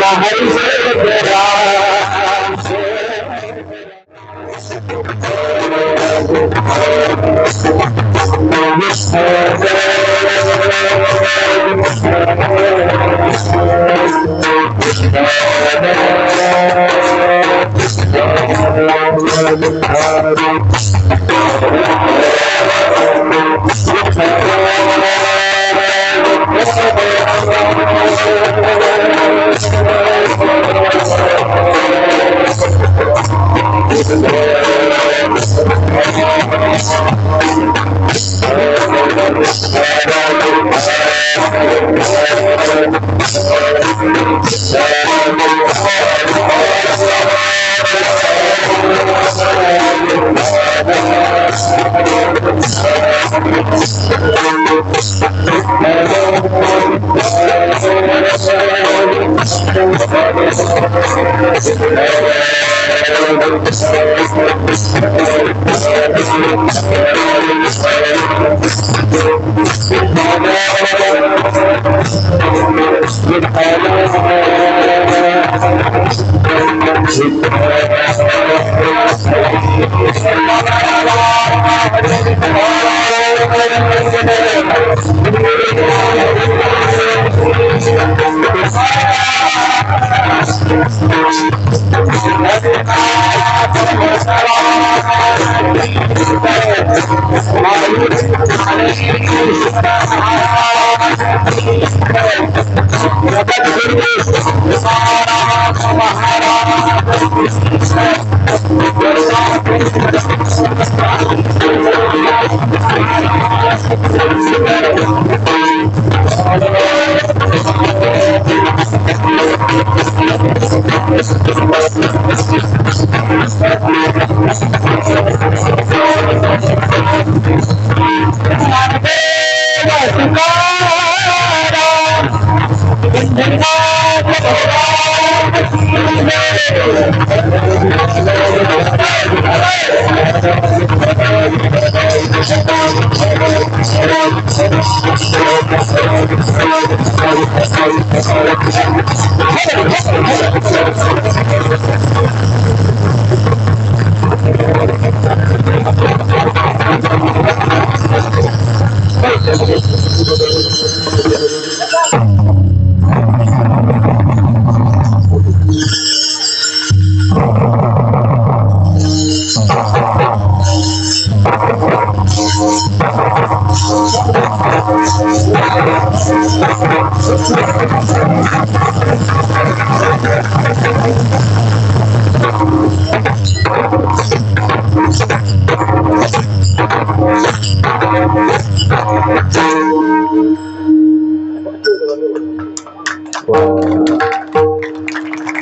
हरि से तेरा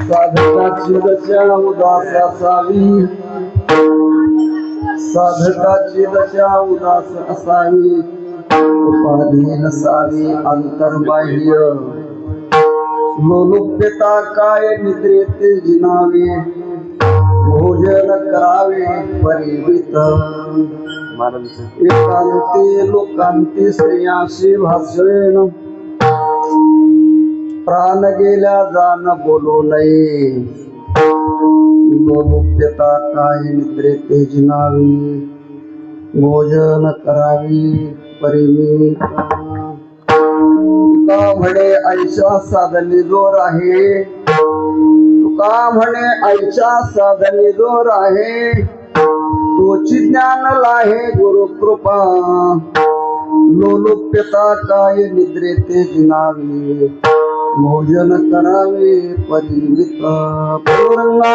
साधकाची दशा उदास असावी, साधकाची दशा उदास असावी, उपाधी नसावी अंतर्बाह्य, लोलुप्यता काय निद्रेत जिनावे, भोजन करावे परिमित, एकांती लोकांती स्त्रियांशी भाषण, प्राण गेल्या जाण बोलू नये, लोलुप्यता काय निद्रेते जिनावी, भोजन करावी परिमित, तुका म्हणे ऐशा साधने जोर आहे, तुका म्हणे ऐशा साधने जोर आहे, तोची ज्ञान लाहे गुरु कृपा, लोलुप्यता काय निद्रेते जिनावी, भोजन करावे परिमित, पूर्णा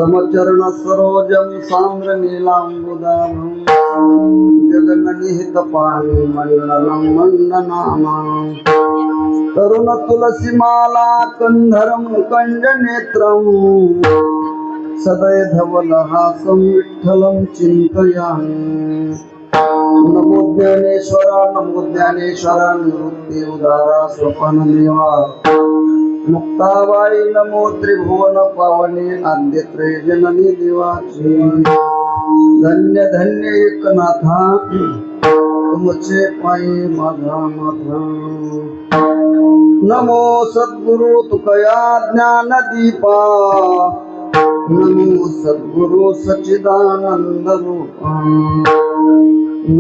समचरण सरोजम सांद्र नीलांबुदाभं जगन्निहित पाणी मंडनं मंडनामं तरुण तुलसी माला कंधरं कंज नेत्रं सदय धवलहासं विठ्ठलं चिंतयामि नमो ज्ञानेश्वरा निवृत्ती उदारा स्वपन देवा मुक्ताबाई नमो त्रिभुवन पावनी आद्य त्रयजननी देवाची धन्य धन्य एकनाथा तुमचे पायी माझा माथा नमो सद्गुरु तुकया ज्ञान दीपा नमो सद्गुरु सच्चिदानंद रूपा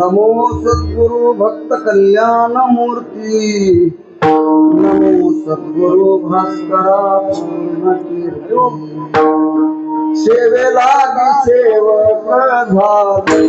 नमो सद्गुरु भक्त कल्याण मूर्ती नमो सद्गुरु भास्करा पूर्ण कीर्ती सेवेला सेवक झाले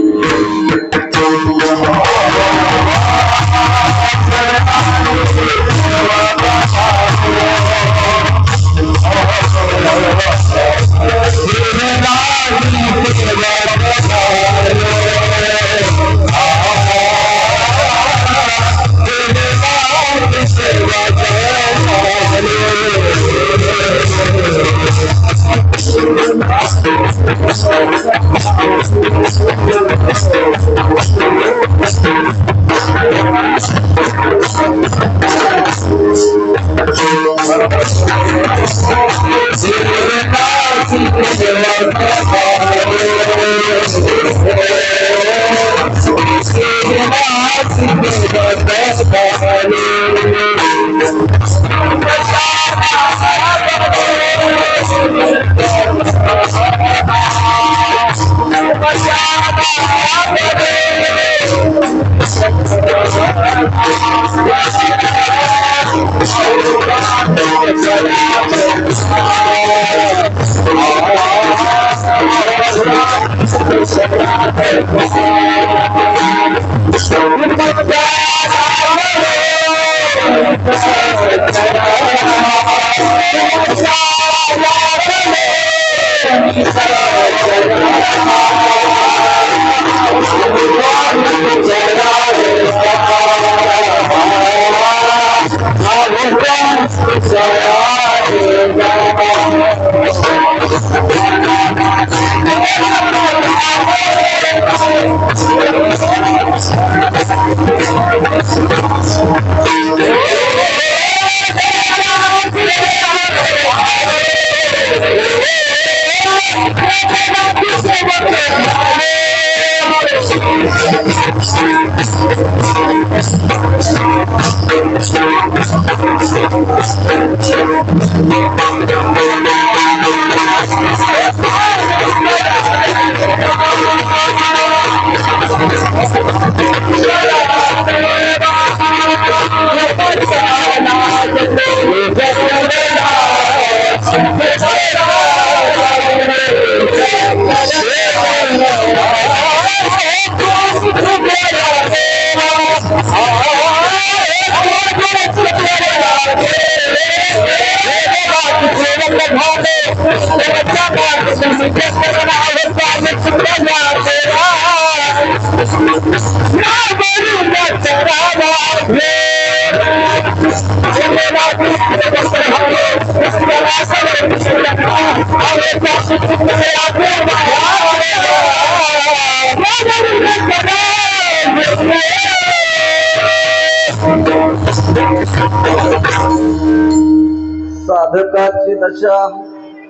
साधकाची दशा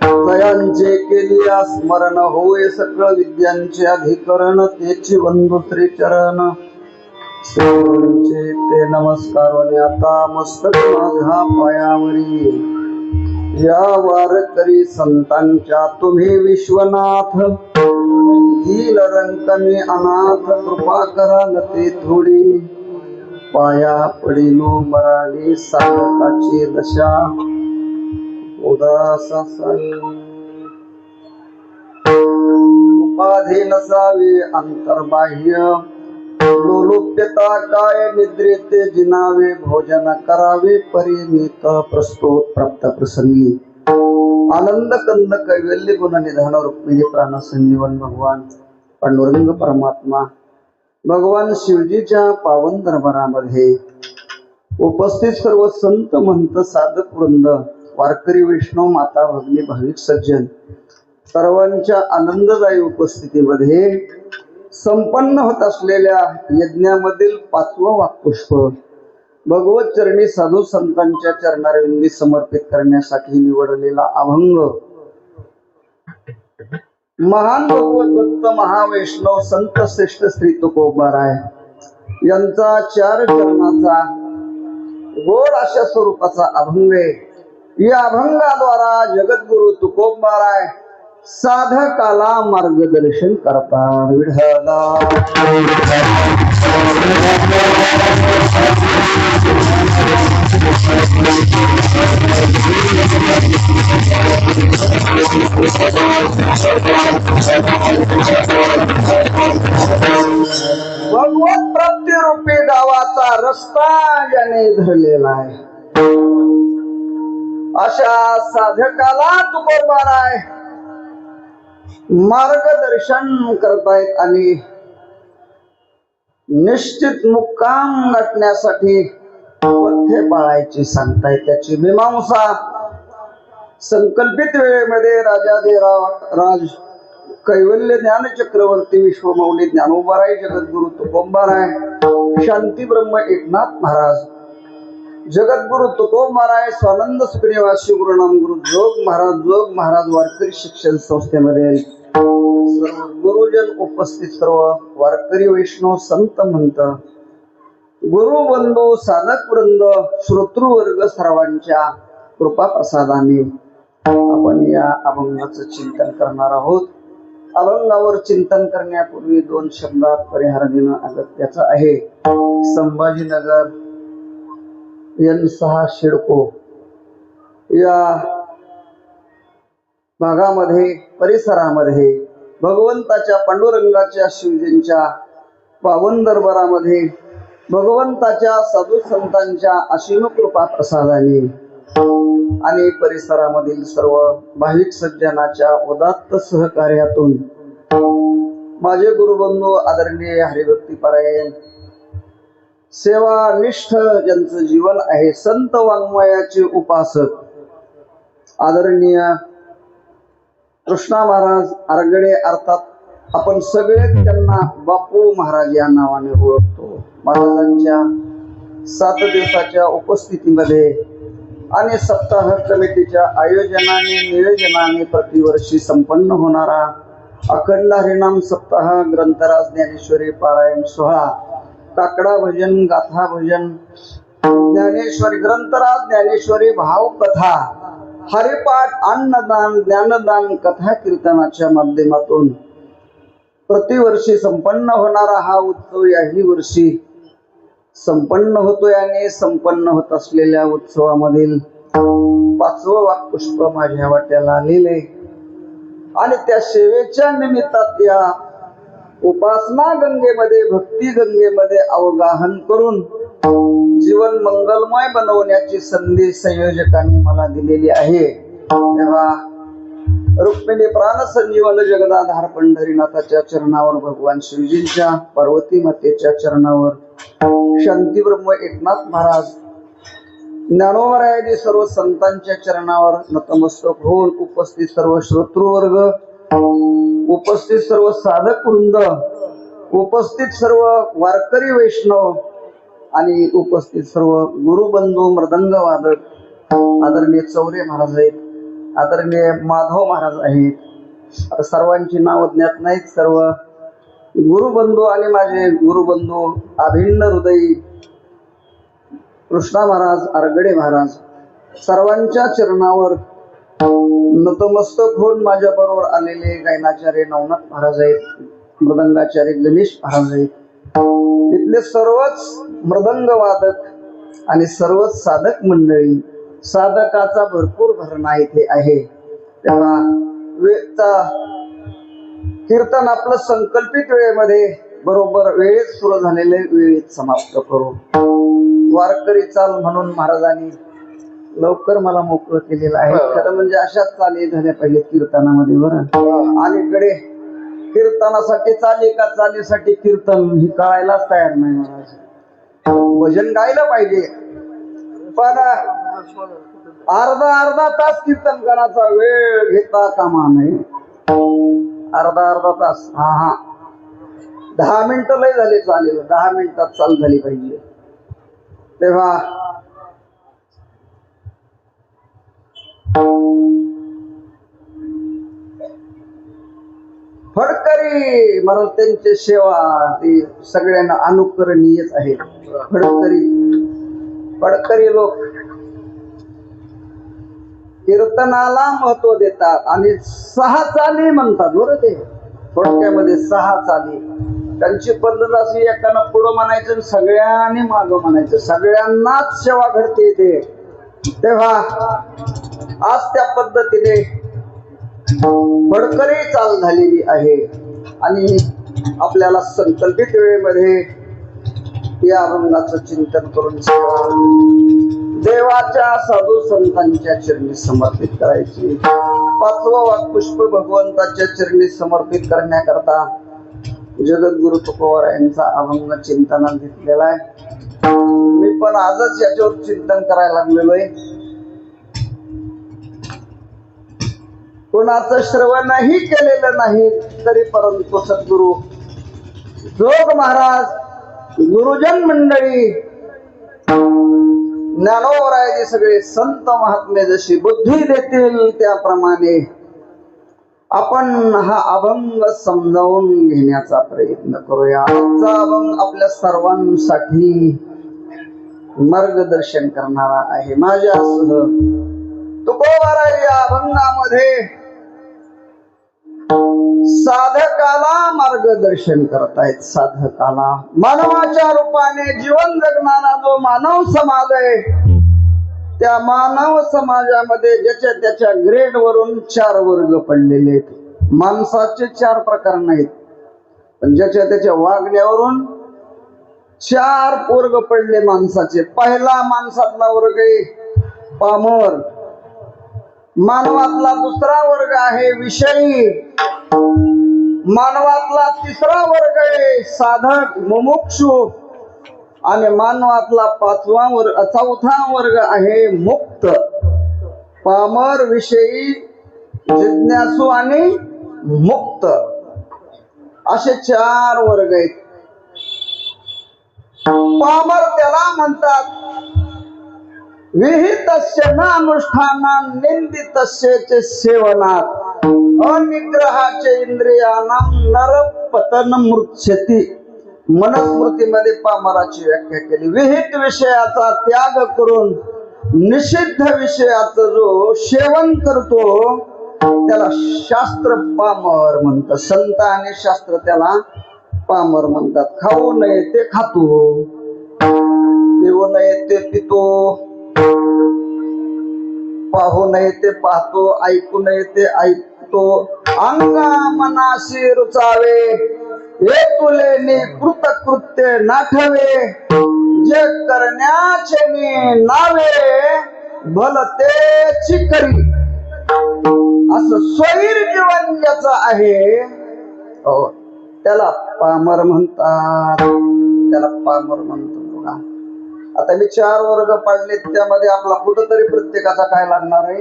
दयांचे केली स्मरण होय सकळ विद्यांचे अधिकरण तेची बंधू श्री चरण सेवचे ते नमस्कार आता मस्तक माझ्या पायावरी या वारकरी संतांच्या तुम्ही विश्वनाथ दीन रंकमी अनाथ कृपा करा न ते थोडी पाया पडिलो मराठी साधकाची दशा उदास उपाधी नसावी अंतर्बाह्य लोलुप्यता काय निद्रेते जिनावे भोजन करावे परिमित प्रस्तुत प्राप्त प्रसंगी आनंद कंद कैवल्य गुण निधान रुक्मिणी प्राण संजीवन भगवान पांडुरंग परमात्मा भगवान शिवजीच्या पावन दरबारामध्ये उपस्थित सर्व संत महंत साधक वृंद वारकरी वैष्णव माता भगिनी भाविक सज्जन सर्वांच्या आनंददायी उपस्थितीमध्ये संपन्न होत असलेल्या यज्ञामधील 5वं वाक्पुष्प भगवत चरणी साधू संतांच्या चरणारविंदी समर्पित करण्यासाठी निवडलेला अभंग महान भगवत भक्त महावैष्णव संत श्रेष्ठ श्री तुकोबाराय यांचा 4 चरणाचा गोड अशा स्वरूपाचा अभंग आहे. या अभंगाद्वारा जगद्गुरु तुकोबाराय साधकाला मार्गदर्शन करतात. विठ्ठला भगवत प्राप्ती रूपी गावाचा रस्ता ज्याने धरलेला आहे अशा साधकाला तुकोबाराय मार्गदर्शन करतायत आणि निश्चित मुक्काम गाठण्यासाठी पथ्य पाळायची सांगतायत. त्याची मीमांसा संकल्पित वेळेमध्ये राज कैवल्य ज्ञान चक्रवर्ती विश्वमौली ज्ञानोबाराय जगद्गुरु तुकोबाराय शांती ब्रह्म एकनाथ महाराज जगद्गुरु तुकोबाराय स्वानंद सुखनिवासी गुरुनाम गुरु जोग महाराज वारकरी शिक्षण संस्थेमध्ये सर्व गुरुजन उपस्थित सर्व वारकरी वैष्णव संत महंत गुरु बंधू साधक वृंद श्रोतृवर्ग सर्वांच्या कृपा प्रसादाने आपण या अभंगाचं चिंतन करणार आहोत. अभंगावर चिंतन करण्यापूर्वी 2 शब्दात परिहार देणं अगत्याचं आहे. संभाजीनगर N6 शिडको या भागामध्ये परिसरामध्ये भगवंताच्या पांडुरंगाच्या शिवजींच्या पावन दरबारामध्ये भगवंताच्या साधू संतांच्या असीम कृपा प्रसादाने आणि परिसरामधील सर्व भाविक सज्जनाच्या उदात्त सहकार्यातून माझे गुरुबंधू आदरणीय हरिभक्तीपरायण सेवानिष्ठ ज्यांचं जीवन आहे संत वाङ्मयाचे उपासक आदरणीय कृष्णा महाराज आरगडे अर्थात आपण सगळे त्यांना बापू महाराज या नावाने ओळखतो. महाराजांच्या 7 दिवसाच्या उपस्थितीमध्ये आणि सप्ताह कमिटीच्या आयोजनाने नियोजनाने प्रतिवर्षी संपन्न होणारा अखंड हरिनाम सप्ताह ग्रंथराज ज्ञानेश्वरी पारायण सोहळा काकडा भजन गाथा भजन ज्ञानेश्वरी ग्रंथराज ज्ञानेश्वरी भाव कथा हरिपाठ अन्नदान ज्ञानदान कथा कीर्तनाच्या माध्यमातून प्रतिवर्षी संपन्न होणारा हा उत्सव याही वर्षी संपन्न होतोय आणि संपन्न होत असलेल्या उत्सवामधील 5वं वाक्पुष्प माझ्या वाट्याला आलेले आणि त्या सेवेच्या निमित्तात या उपासना गंगेमध्ये भक्ती गंगेमध्ये अवगाहन करून जीवन मंगलमय बनवण्याची संधी संयोजकांनी मला दिलेली आहे. तेव्हा रुक्मिणी प्राण संजीवन जगदाधार पंढरीनाथाच्या चरणावर भगवान शिवजींच्या पार्वती मातेच्या चरणावर शांती ब्रह्म एकनाथ महाराज ज्ञानोबारायांनी सर्व संतांच्या चरणावर नतमस्तक होऊन उपस्थित सर्व श्रोतृवर्ग उपस्थित सर्व साधक वृंद उपस्थित सर्व वारकरी वैष्णव आणि उपस्थित सर्व गुरुबंधू मृदंग वादक आदरणीय चौरे महाराज आहेत आदरणीय माधव महाराज आहेत. आता सर्वांची नाव ज्ञात नाहीत. सर्व गुरुबंधू आणि माझे गुरुबंधू अभिन्न हृदयी कृष्णा महाराज आरगडे महाराज सर्वांच्या चरणावर नतमस्तक होऊन माझ्या बरोबर आलेले गायनाचार्य नवनाथ महाराज आहेत मृदंगाचार्य गणेश महाराज आहेत. इथले सर्वच मृदंग वादक आणि सर्वच साधक मंडळी साधकाचा भरपूर भरणा इथे आहे. तेव्हा कीर्तन आपलं संकल्पित वेळेमध्ये बरोबर वेळेत सुरू झालेले वेळेत समाप्त करू. वारकरी चाल म्हणून महाराजांनी लवकर मला मोकळं केलेलं आहे. खरं म्हणजे अशाच चाली झाल्या पाहिजेत कीर्तनामध्ये. बरं, अलीकडे कीर्तनासाठी चाली का चालीसाठी कीर्तन ही कळायलाच तयार नाही महाराज. भजन गायलं पाहिजे, पण अर्धा तास कीर्तनकाराचा वेळ घेता कामा नये. अर्धा तास, हा 10 मिनिटं लय झाले चालेल, 10 मिनिटात चाल झाली पाहिजे. तेव्हा फडकरी महाराज त्यांची सेवा ती सगळ्यांना अनुकरणीयच आहे. फडकरी लोक कीर्तनाला महत्व देतात आणि 6 चाली म्हणतात. बरं, ते थोडक्यामध्ये 6 चाली. त्यांची पद्धत अशी, एकानं पुढं म्हणायचं आणि सगळ्यांनी मागं म्हणायचं, सगळ्यांनाच सेवा घडते ते. तेव्हा आज त्या पद्धतीने फडकरी चाल झालेली आहे आणि आपल्याला संकल्पित वेळेमध्ये या अभंगाचं चिंतन करून देवाच्या साधू संतांच्या चरणी समर्पित करायची. 5वं वाक्पुष्प भगवंताच्या चरणी समर्पित करण्याकरता जगद्गुरु तुकोबाराय यांचा अभंग चिंतनात घेतलेला आहे. मी पण आजच याच्यावर चिंतन करायला लागलेलो आहे. कोणाचं श्रवणही केलेलं नाही तरी परंतु सद्गुरु जोग महाराज, गुरुजन मंडळी, ज्ञानोबराय सगळे संत महात्मे जशी बुद्धी देतील त्याप्रमाणे आपण हा अभंग समजावून घेण्याचा प्रयत्न करूया. आजचा अभंग आपल्या सर्वांसाठी मार्गदर्शन करणारा आहे. माझ्यासह तुकोबाराय या अभंगामध्ये साधकाला मार्गदर्शन करतायत. साधकाला, मानवाच्या रूपाने जीवन जगणारा जो मानव समाज आहे, त्या मानव समाजामध्ये ज्याच्या त्याच्या ग्रेड वरून 4 वर्ग पडलेले आहेत. माणसाचे 4 प्रकार नाहीत, पण ज्याच्या त्याच्या वागण्यावरून 4 वर्ग पडले माणसाचे. पहिला माणसातला वर्ग आहे पामर. मानवातला दुसरा वर्ग आहे विषयी. मानवातला तिसरा वर्ग आहे साधक मुमुक्षु. आणि मानवातला 4था वर्ग आहे मुक्त. पामर, विषयी, जिज्ञासू आणि मुक्त असे 4 वर्ग आहेत. पामर त्याला म्हणतात विहितस्य न अनुष्ठानां निंदितस्य सेवनात अनिग्रहाचे इंद्रियानां नरपतन मृच्छति. मनुस्मृतीमध्ये पामराची व्याख्या केली. विहित विषयाचा त्याग करून निषिद्ध विषयाचं जो सेवन करतो त्याला शास्त्र पामर म्हणतात. संत आणि शास्त्र त्याला पामर म्हणतात. खाऊ नये ते खातो, पिऊ नये ते पितो, पाहू नये ते पाहतो, ऐकू नये ते ऐकतो. अंगा मनाशी रुचावे हेतुलेनी कृतकृत्य नाठवे. जे करण्याचे नावे भलतेची करी. असं स्वैर जीवन ज्याचं आहे त्याला पामर म्हणतात. त्याला पामर म्हणतो. आता मी 4 वर्ग पाडले, त्यामध्ये आपला कुठंतरी प्रत्येकाचा काय लागणार आहे,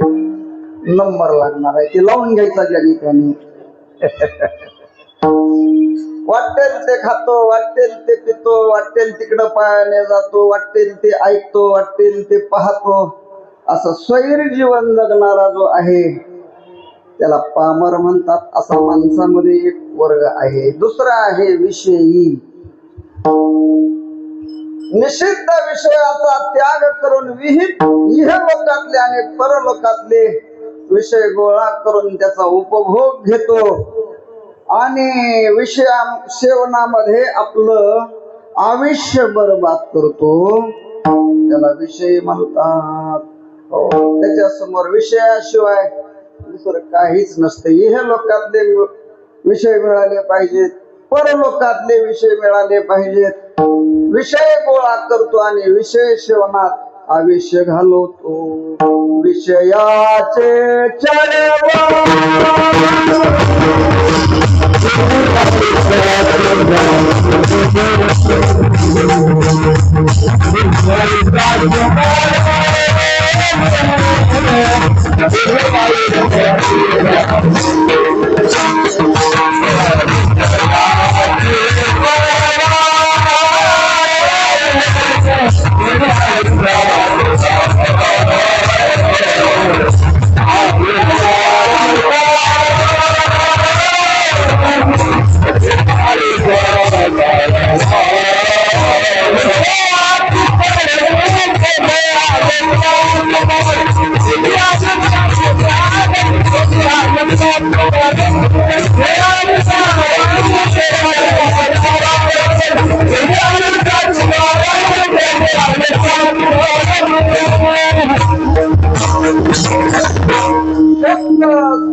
नंबर लागणार आहे. ते लावून घ्यायचा ज्याने त्याने. वाटेल ते खातो, वाटेल ते पितो, वाटेल तिकडं पायाने जातो, वाटेल ते ऐकतो, वाटेल ते पाहतो. असं स्वैर जीवन जगणारा जो आहे त्याला पामर म्हणतात. असा माणसामध्ये एक वर्ग आहे. दुसरा आहे विषयी. निषिद्ध विषयाचा त्याग करून विहित इहलोकातले आणि परलोकातले विषय गोळा करून त्याचा उपभोग घेतो आणि विषया सेवनामध्ये आपलं आयुष्य बर्बाद करतो. त्याला विषय म्हणतात. त्याच्या समोर विषयाशिवाय दुसरं काहीच नसते. इहलोकातले विषय मिळाले पाहिजेत, परलोकातले विषय मिळाले पाहिजेत. विषय गोळा करतो आणि विषय सेवनात आयुष्य घालवतो विषयाचे चढवा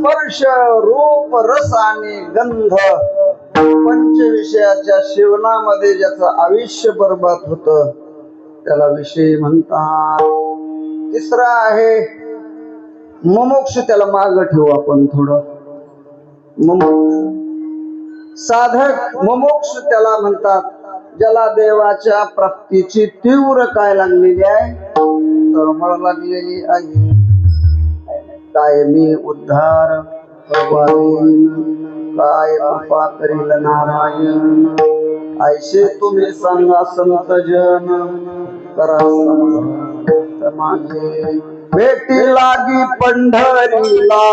स्पर्श रूप रस आणि गंध पंचविषयाच्या सेवनामध्ये ज्याचं आयुष्य बर्बाद होत त्याला विषय म्हणतात. तिसरा आहे मुमुक्ष. त्याला माग ठेवू आपण थोडं. साधक मुमुक्ष त्याला म्हणतात ज्याला देवाच्या प्राप्तीची तीव्र काय लागलेली आहे, तळमळ लागलेली आहे. काय मी उद्धार काय कृपा करील नारायण, ऐसे तुम्ही सांगा संत जन करा माझे. भेटी लागी पंढरीला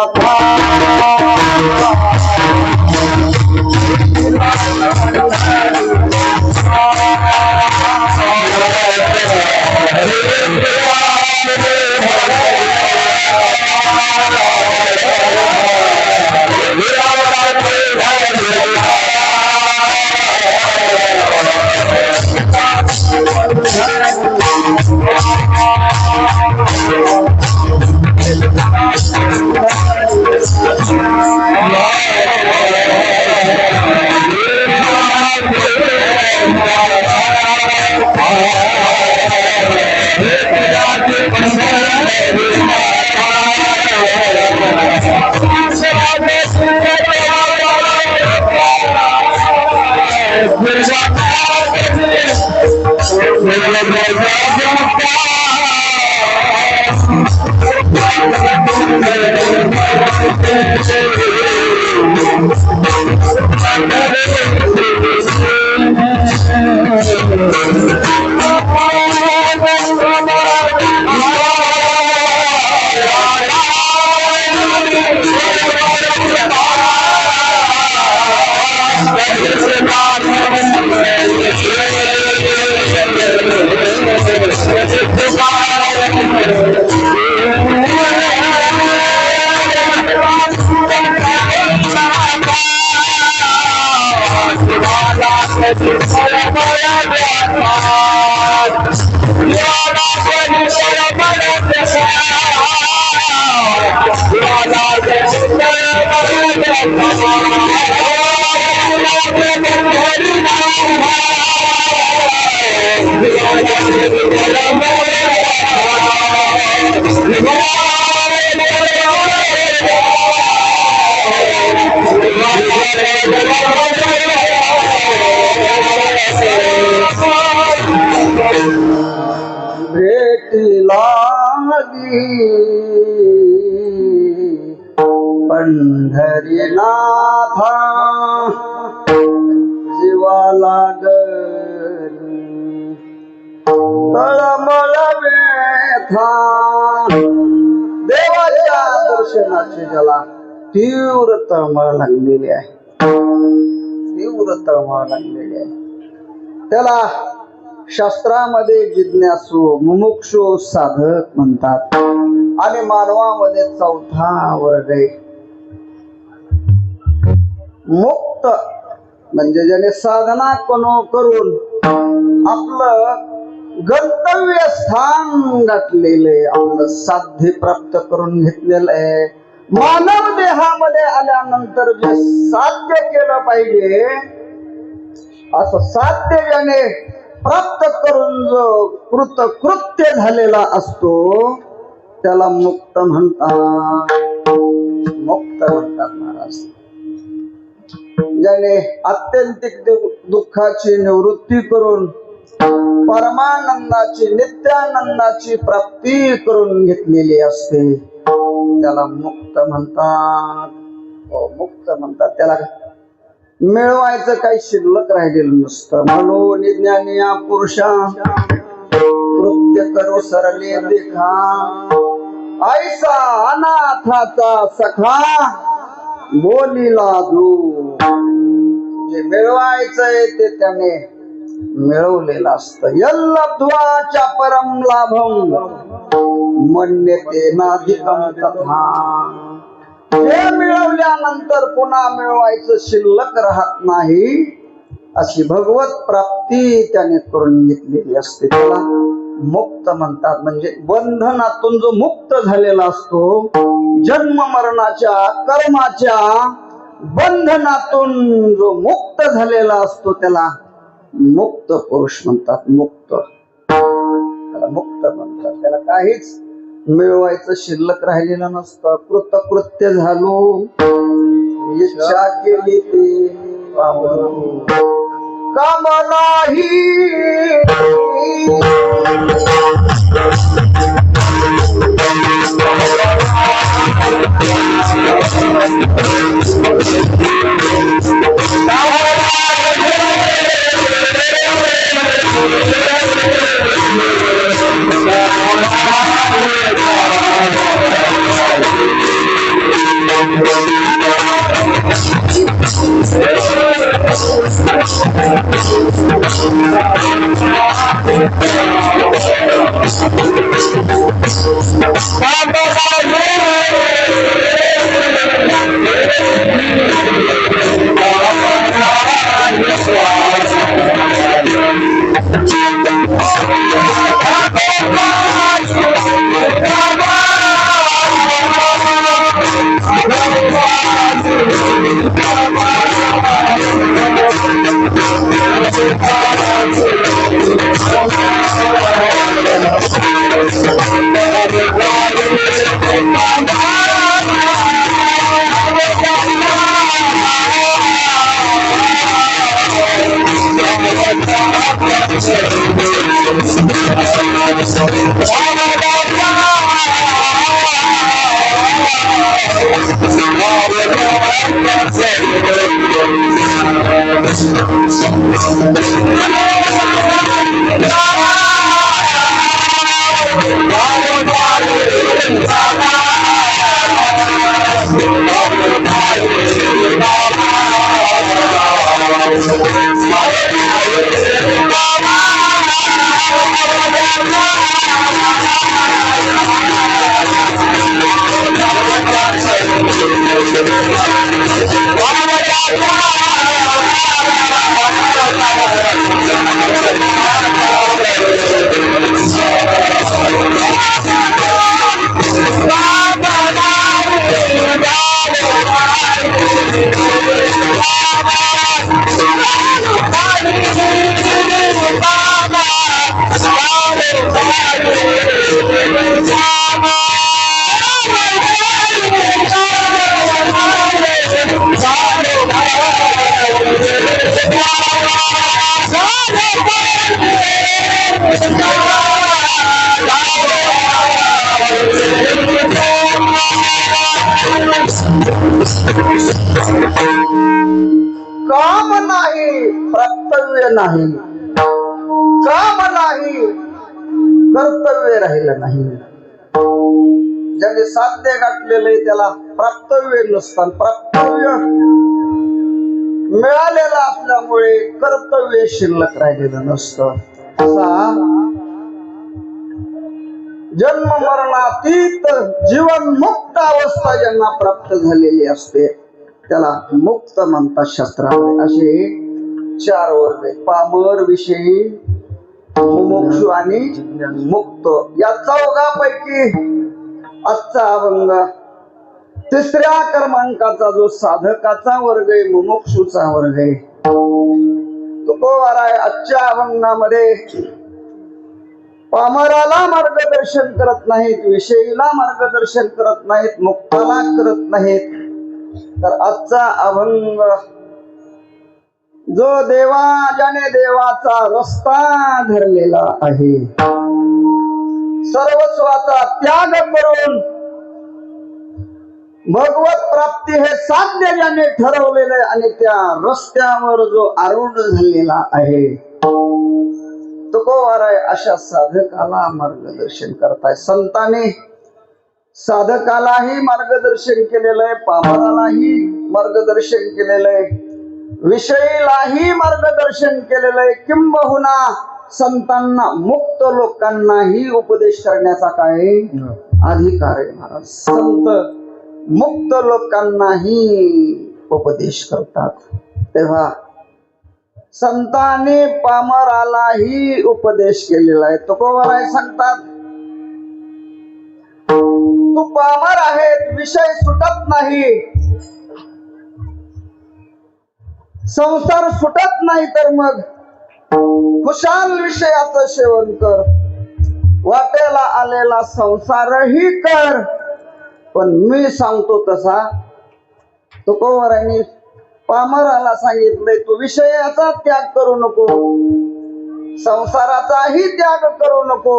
पंढरीनाथा जीवा लागली तळमळ व्यथा. देवाच्या दर्शनाची ज्याला तीव्र तळमळ लागलेली आहे, तीव्र तळमळ लागलेली आहे, त्याला शास्त्रामध्ये जिज्ञासू मुमुक्षु साधक म्हणतात. आणि मानवामध्ये चौथा वर्ग आहे मुक्त, म्हणजे ज्याने साधना करून आपलं गंतव्य स्थान गाठलेले, आपलं साध्य प्राप्त करून घेतलेलं आहे. मानव देहामध्ये आल्यानंतर जे साध्य केलं पाहिजे असं साध्य ज्याने प्राप्त करून जो कृतकृत्य झालेला असतो त्याला मुक्त म्हणतात. मुक्त म्हणतात महाराज. ज्याने आत्यंतिक दुःखाची निवृत्ती करून परमानंदाची नित्यानंदाची प्राप्ती करून घेतलेली असते त्याला मुक्त म्हणतात. मुक्त म्हणतात. त्याला मिळवायचं काही शिल्लक राहिलेलं नसतं. म्हणून ज्ञानी या पुरुषा कृत्य करो सरले देखा ऐसा अनाथाचा सखा बोलीला जो. जे मिळवायचंय ते त्याने मिळवलेलं असतं. यल्लब्ध्वाचा परम लाभम मन्यते नाधिकम तथा. हे मिळवल्यानंतर पुन्हा मिळवायचं शिल्लक राहत नाही अशी भगवत प्राप्ती त्याने करून घेतलेली असते. त्याला मुक्त म्हणतात. म्हणजे बंधनातून जो मुक्त झालेला असतो, जन्म मरणाच्या कर्माच्या बंधनातून जो मुक्त झालेला असतो त्याला मुक्त पुरुष म्हणतात. मुक्त, त्याला मुक्त म्हणतात. त्याला काहीच मिळवायचं शिल्लक राहिलेलं नसतं. कृतकृत्य झालो इच्छा केली ते काम नाही. काम नाही, कर्तव्य नाही. काम नाही, कर्तव्य राहिलं नाही. ज्याने साध्य गाठलेलं आहे त्याला प्राप्तव्य नसतं. प्राप्तव्य मिळालेलं असल्यामुळे कर्तव्य शिल्लक राहिलेलं नसतं. असा जन्म मरणातीत जीवन मुक्त अवस्था ज्यांना प्राप्त झालेली असते त्याला मुक्त म्हणतात शास्त्रामध्ये. असे 4 वर्ग आहेत. पामर, विषयी, मुमुक्षु आणि मुक्त. या 4पैकी आजचा अभंग 3ऱ्या क्रमांकाचा जो साधकाचा वर्ग आहे, मुमुक्षुचा वर्ग आहे, तुकोबाराय आजच्या अभंगामध्ये पामराला मार्गदर्शन करत नाहीत, विषयीला मार्गदर्शन करत नाहीत, मुक्ताला करत नाहीत. तर आजचा अभंग जो ज्याने देवाचा रस्ता धरलेला आहे, सर्वस्वाचा त्याग करून भगवत प्राप्ती हे साध्य ज्याने ठरवलेले आणि त्या रस्त्यावर जो आरूढ झालेला आहे, तुकोबाराय अशा साधकाला मार्गदर्शन करताय. संतांनी साधकालाही मार्गदर्शन केलेलं आहे, पामरालाही मार्गदर्शन केलेलं आहे, विषयीलाही मार्गदर्शन केलेलं आहे. किंबहुना संतांना मुक्त लोकांनाही उपदेश करण्याचा काय अधिकार आहे महाराज. संत मुक्त लोकांनाही उपदेश करतात. तेव्हा संतांनी पामरालाही उपदेश केलेला आहे. तुकोबाराय सांगतात, तू पामर आहेत, विषय सुटत नाही, संसार सुटत नाही, तर मग खुशाल विषयाचं सेवन कर, वाटेला आलेला संसारही कर, पण मी सांगतो तसा. तुकोबारायांनी पामराला सांगितलंय, तू विषयाचा त्याग करू नको, संसाराचाही त्याग करू नको,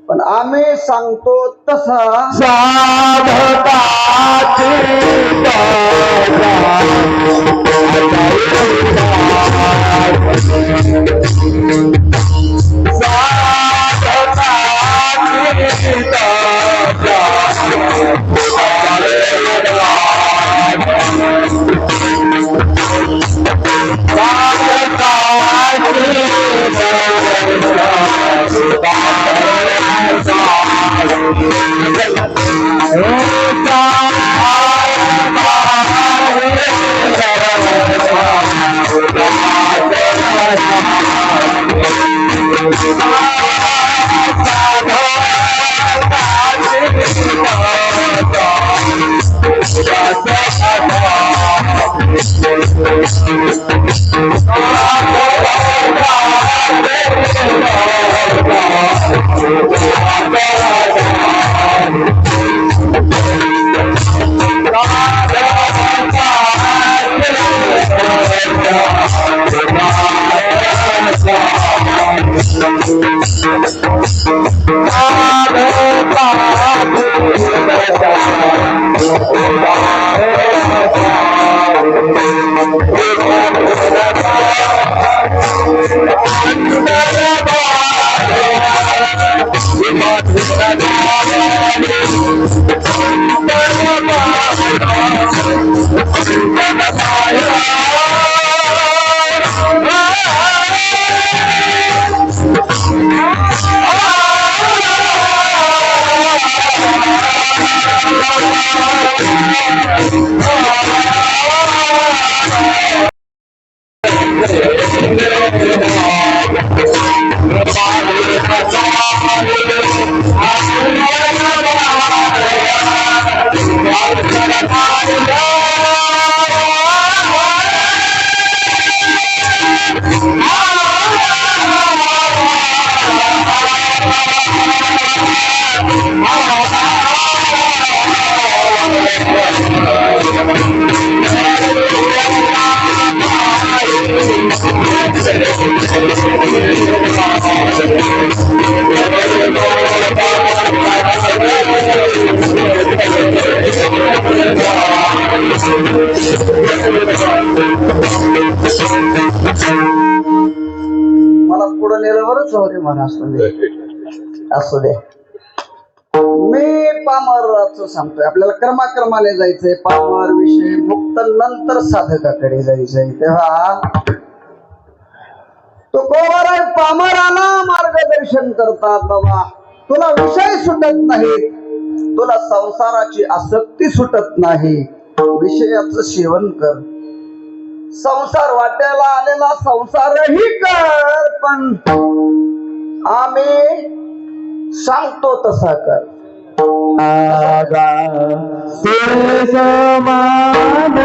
पण आम्ही सांगतो तसा मला पुढे नेलं बरं चौरे महाराज. असू दे, मी पामराचं सांगतोय. आपल्याला क्रमाक्रमाने जायचंय. पामर विषय मुक्त, नंतर साधकाकडे जायचंय. तेव्हा तुकोबाराय पामराला मार्गदर्शन करतात. बाबा, तुला विषय सुटत नाहीत, तुला संसाराची आसक्ती सुटत नाही, विषयाचं सेवन कर, संसार वाट्याला आलेला संसारही कर, पण आम्ही सांगतो तसा कर. समान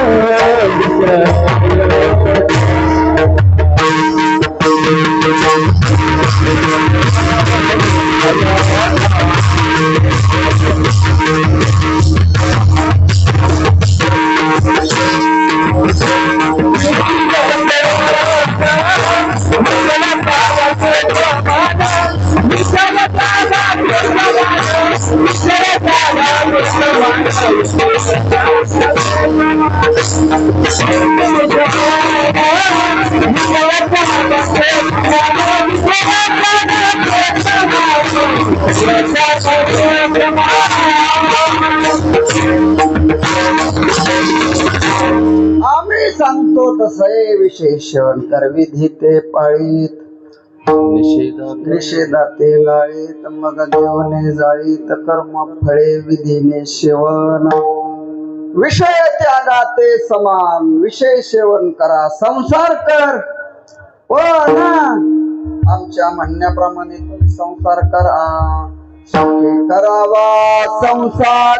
आम्ही सांगतो तसे विशेषण करविधी ते पाळीत निषेधाते गाळीत मग देवने जाळीत कर्म फळे विधीने सेवन विषय त्यागाते समान विषय सेवन करा संसार कर पण आमच्या म्हणण्याप्रमाणे तुम्ही संसार करा सुखी करावा संसार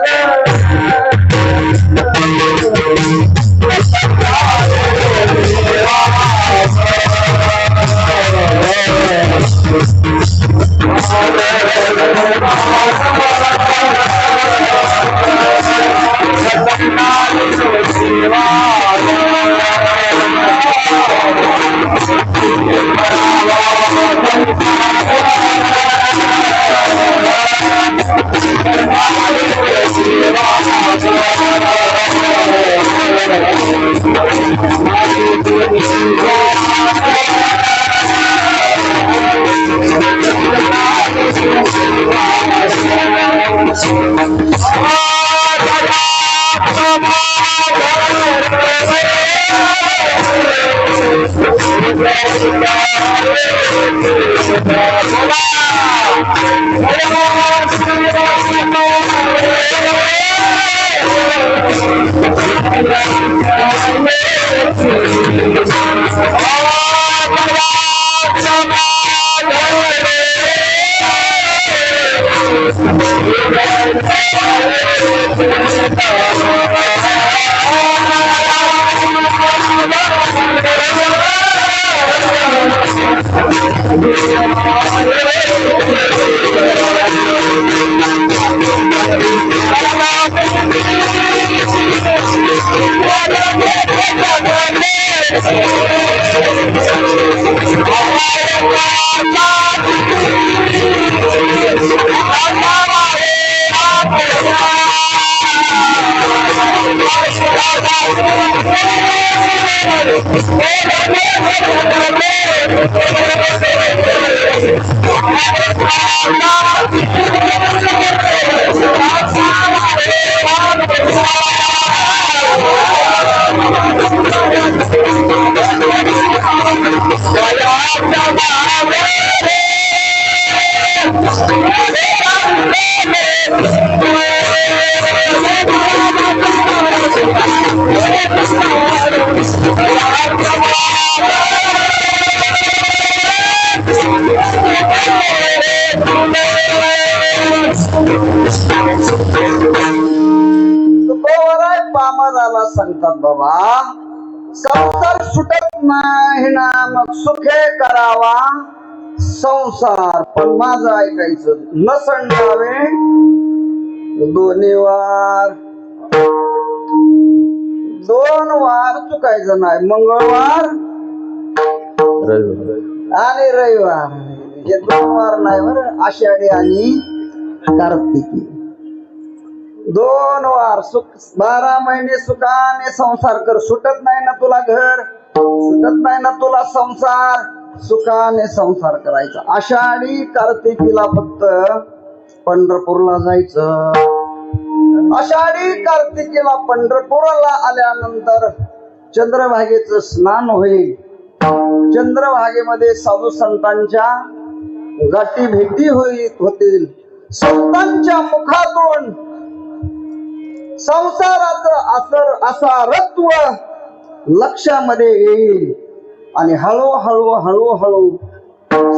पामराला सांगतात बाबा संसार सुटत नाही ना मग सुखे करावा संसार पण माझं ऐकायचं न संडावे दोन वार चुकायचं नाही मंगळवार आणि रविवार हे 2 वार नाही बरं आषाढी आणि कार्तिकी 2 वार सुख 12 महिने सुखाने संसार कर सुटत नाही ना तुला घर सुटत नाही ना तुला संसार सुखाने संसार करायचा आषाढी कार्तिकीला फक्त पंढरपूरला जायचं आषाढी कार्तिकीला पंढरपूरला आल्यानंतर चंद्रभागेचं स्नान होईल चंद्रभागेमध्ये साधू संतांच्या गाठी भेटी होतील संतांच्या मुखातून संसाराचं असारत्व लक्षामध्ये येईल आणि हळूहळू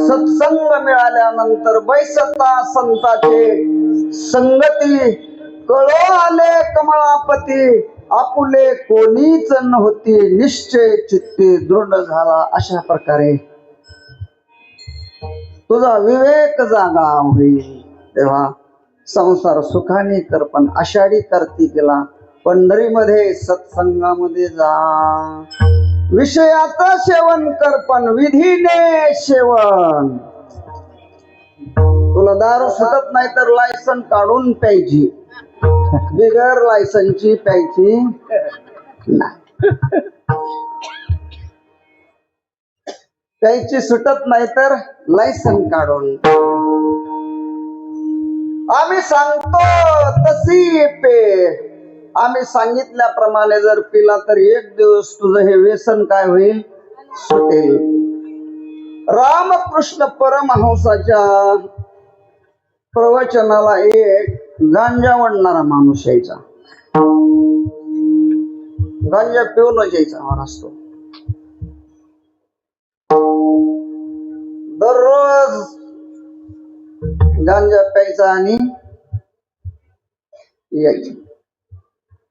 सत्संग मिळाल्यानंतर बैसता संताचे संगती कळो आले कमळापती आपुले कोणीच नव्हती निश्चय चित्ते दृढ झाला अशा प्रकारे तुझा विवेक जागा होईल तेव्हा संसार सुखाने कर. पण आषाढी कार्तिकेला पंढरीमध्ये सत्संगामध्ये जा. विषयाचं सेवन कर पण विधीने सेवन. तुला दारू सुटत नाही तर लायसन काढून प्यायची, बिगर लायसनची प्यायची नाही. प्यायची सुटत नाही तर लायसन काढून. आम्ही सांगतो तशी पे. आम्ही सांगितल्याप्रमाणे जर पिला तर एक दिवस तुझं हे व्यसन काय होईल, सुटेल. रामकृष्ण परमहंसाच्या प्रवचनाला एक गांजा वडणारा माणूस यायचा. गांजा पिऊनच यायचा महाराज तो. दररोज गांजा प्यायचा आणि यायचा.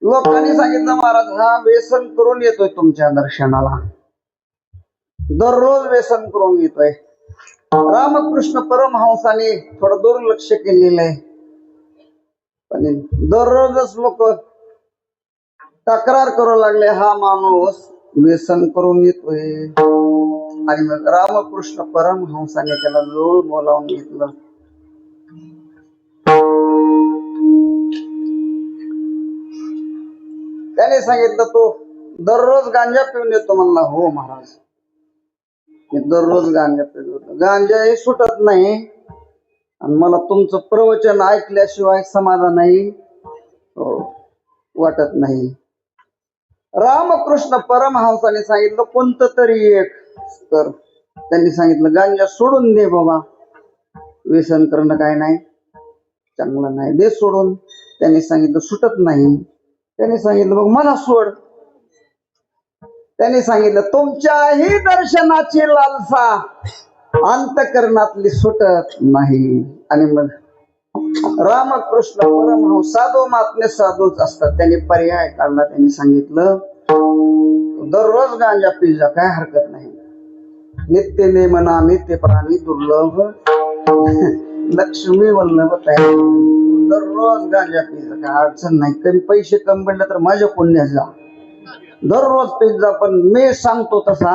लोकांनी सांगितलं महाराज हा व्यसन करून येतोय तुमच्या दर्शनाला, दररोज व्यसन करून येतोय. रामकृष्ण परमहंसाने थोडं दुर्लक्ष केलेलं आहे. पण दररोजच लोक तक्रार करू लागले हा माणूस व्यसन करून येतोय. आणि मग रामकृष्ण परमहंसाने त्याला जवळ बोलावून घेतलं. त्याने सांगितलं तो दररोज गांजा पिऊन येतो म्हणला. हो महाराज मी दररोज गांजा पिऊन येतो. गांजा हे सुटत नाही आणि मला तुमचं प्रवचन ऐकल्याशिवाय समाधानही वाटत नाही. रामकृष्ण परमहंसाने सांगितलं कोणतं तरी एक कर. त्यांनी सांगितलं गांजा सोडून दे बाबा, व्यसन करणं काय नाही चांगलं नाही, दे सोडून. त्यांनी सांगितलं सुटत नाही. त्यांनी सांगितलं मग मला सोड. त्यांनी सांगितलं तुमच्याही दर्शनाची लालसा अंतकरणातली सुटत नाही. आणि मग रामकृष्ण परमहंस साधू महात्मे साधूच असतात. त्यांनी पर्याय काढला. त्यांनी सांगितलं दररोज गांजा पिजा काय हरकत नाही. नित्य नेमना नित्य प्राणी दुर्लभ लक्ष्मी वल्लभ तयार. दररोज गांजा पिजा काय अडचण नाही. कमी पैसे कमी पडले तर माझ्या पुण्यात जा, दररोज पिझ्झा पण मी सांगतो तसा.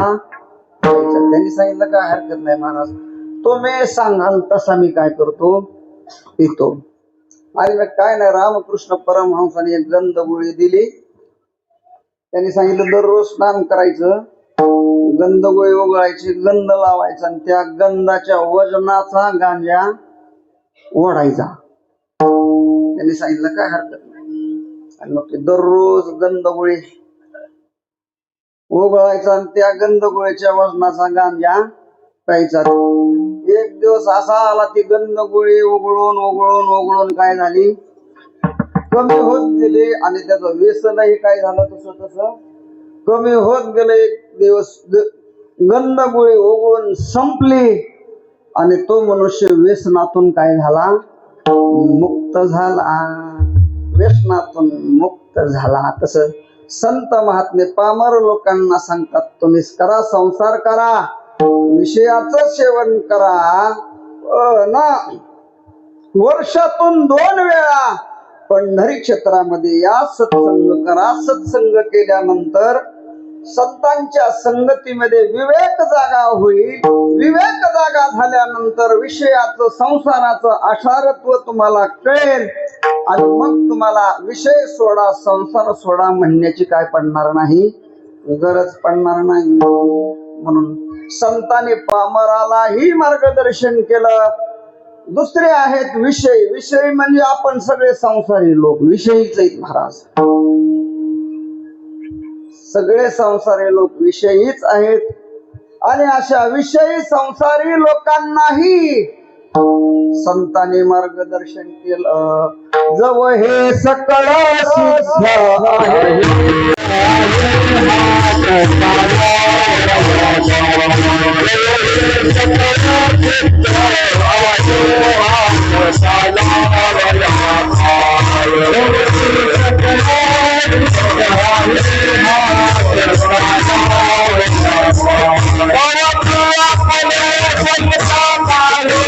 त्यांनी सांगितलं काय हरकत नाही महाराज, तो मी सांगाल तसा मी काय करतो पितो. आणि मग काय नाही रामकृष्ण परमहंसाने एक गंध गोळी दिली. त्यांनी सांगितलं दररोज स्नान करायचं, गंध गोळी उगळायची, गंध लावायचा आणि त्या गंधाच्या वजनाचा गांजा ओढायचा. त्यांनी सांगितलं काय हरकत नाही. आणि मग ते दररोज गंध गोळी उगळायचा आणि त्या गंध गोळीच्या वजनाचा गांजा प्यायचा. एक दिवस असा आला ती गंध गोळी उघळून उघळून उघळून काय झाली कमी होत गेली. आणि त्याचं व्यसनही काय झालं तसं तसं कमी होत गेलं. एक दिवस गंध गोळी उघळून संपली आणि तो मनुष्य व्यसनातून काय झाला मुक्त झाला. व्यसनातून मुक्त झाला. तसं संत महात्मे पामर लोकांना सांगतात तुम्ही करा संसार करा, विषयाचं सेवन करा ना. वर्षातून 2 वेळा पंढरी क्षेत्रामध्ये या सत्संग करा. सत्संग केल्यानंतर संतांच्या संगतीमध्ये विवेक जागा होईल. विवेक जागा झाल्यानंतर विषयाचं संसाराचं आशारत्व तुम्हाला कळेल आणि मग तुम्हाला विषय सोडा संसार सोडा म्हणण्याची काय पडणार नाही, गरज पडणार नाही. म्हणून संतांनी पामरालाही मार्गदर्शन केलं. दुसरे आहेत विषय. विषय म्हणजे आपण सगळे संसारी लोक विषयीच आहेत महाराज. सगळे संसारी लोक विषयीच आहेत. आणि अशा विषयी संसारी लोकांनाही संतांनी मार्गदर्शन केलं. जव हे सकळ सिद्ध आहे Oh,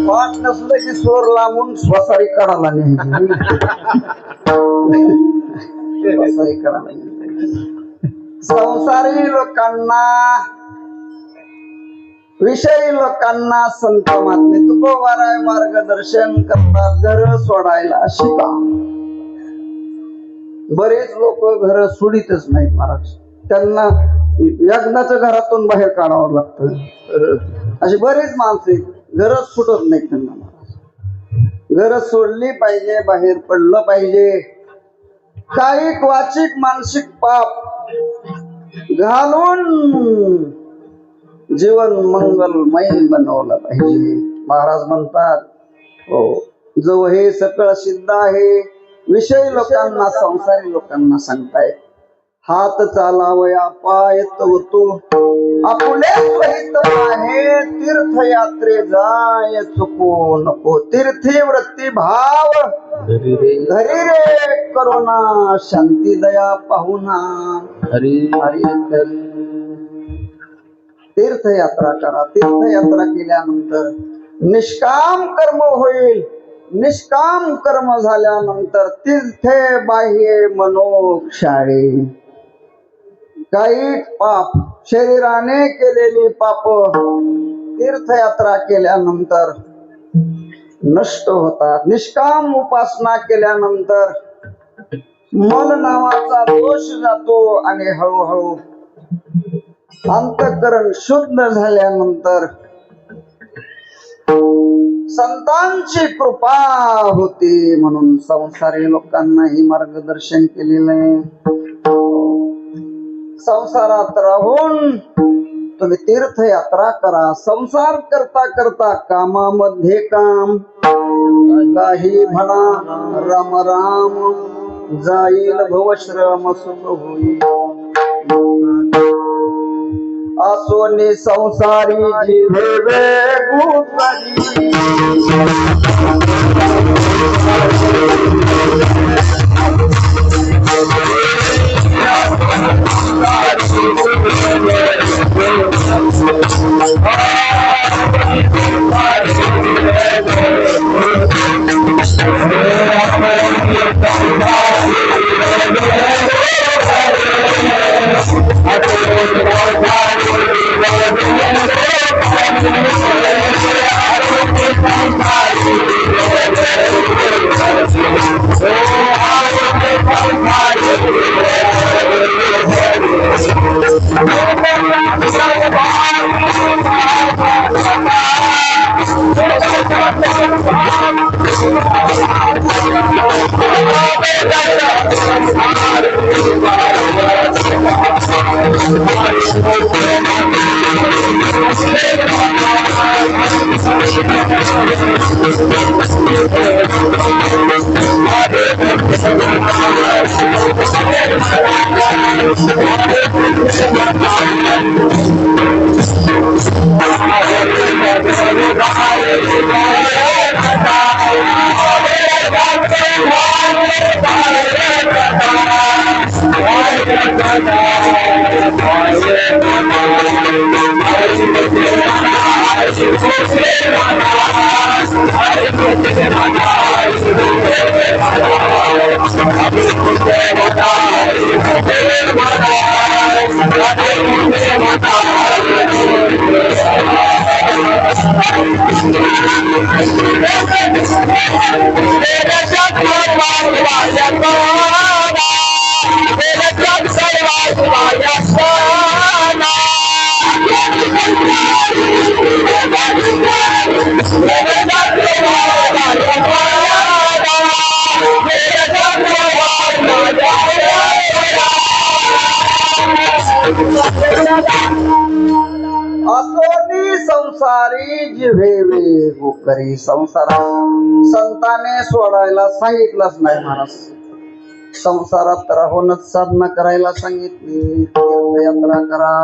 वाट नसलं की स्वर लावून स्वसारी काढायला नाही स्वसारी काढायला संसारी लोकांना विषयी लोकांना संत महात्मे तुकोबाराय मार्गदर्शन करतात. घर सोडायला शिका. बरेच लोक घर सोडितच नाही महाराज. त्यांना यज्ञाच्या घरातून बाहेर काढावं लागतं. अशी बरीच माणसं घरच सुटत नाही त्यांना महाराज. घर सोडली पाहिजे, बाहेर पडलं पाहिजे. काही वाचिक मानसिक पाप घालून जीवन मंगलमय बनवलं पाहिजे. महाराज म्हणतात हो, जो हे सकळ सिद्ध आहे. विषयी लोकांना संसारी लोकांना सांगतायत हात चालावया पाय तवतो आपुले सहित आहे. तीर्थयात्रे जाय चुको नको. तीर्थी वृत्ती भाव घरी रे करुणा शांती दया पाहुना हरी हरी. तीर्थयात्रा करा. तीर्थयात्रा केल्यानंतर निष्काम कर्म होईल. निष्काम कर्म झाल्यानंतर तीर्थे बाह्य मनोक्षाळे. काही पाप शरीराने केलेली पाप तीर्थयात्रा केल्यानंतर नष्ट होतात. निष्काम उपासना केल्यानंतर मन नावाचा दोष जातो आणि हळूहळू अंतःकरण शुद्ध झाल्यानंतर संतांची कृपा होती. म्हणून संसारी लोकांनाही मार्गदर्शन केलेलं आहे. संसारात राहून तुम्ही तीर्थयात्रा करा. संसार करता करता कामामध्ये काम. काही म्हणा राम राम जाईल भवश्रम सुख होईल. आसोनी संसारी जीवे गुतारी. Oh असोनी संसारी जिव्हेवे गोकरी संसारा संताने सोडायला सांगितलंच नाही महाराज. संसारात राहूनच साधना करायला सांगितली. तीर्थयात्रा करा.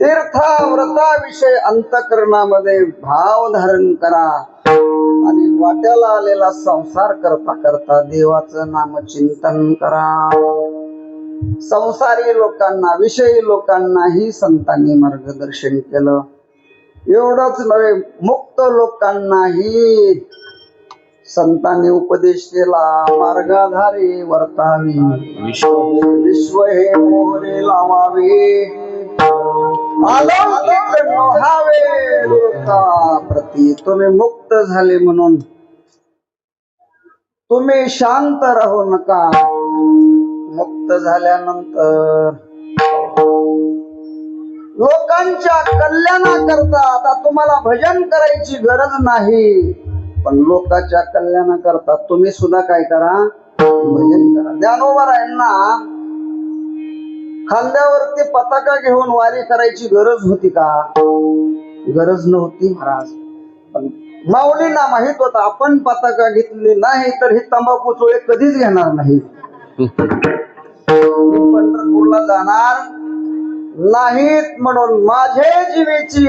तीर्थाव्रताविषयी अंतकरणामध्ये भाव धारण करा आणि वाट्याला आलेला संसार करता करता देवाचं नामचिंतन करा. संसारी लोकांना विषयी लोकांनाही संतांनी मार्गदर्शन केलं. एवढंच नव्हे, मुक्त लोकांनाही संतांनी उपदेश केला. मार्गाधारे वर्तावी विश्व हे मोहरे लावावे. अलौकिक नोहावे लोकाप्रती. तुम्ही मुक्त झाले म्हणून तुम्ही शांत राहू नका. मुक्त झाल्यानंतर लोकांच्या कल्याणाकरता आता तुम्हाला भजन करायची गरज नाही, पण लोकांच्या कल्याणाकरता तुम्ही सुद्धा काय करा, भजन करा. ज्ञानोबारायांना खांद्यावरती पताका घेऊन वारी करायची गरज होती का? गरज नव्हती महाराज. पण माऊलींना माहित होता आपण पताका घेतली नाही तर हे तंबाखू चोळे कधीच घेणार नाही. पंढरपूरला जाणार नाहीत म्हणून माझे जीवेची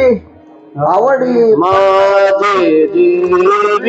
आवडी माझे जीवीचे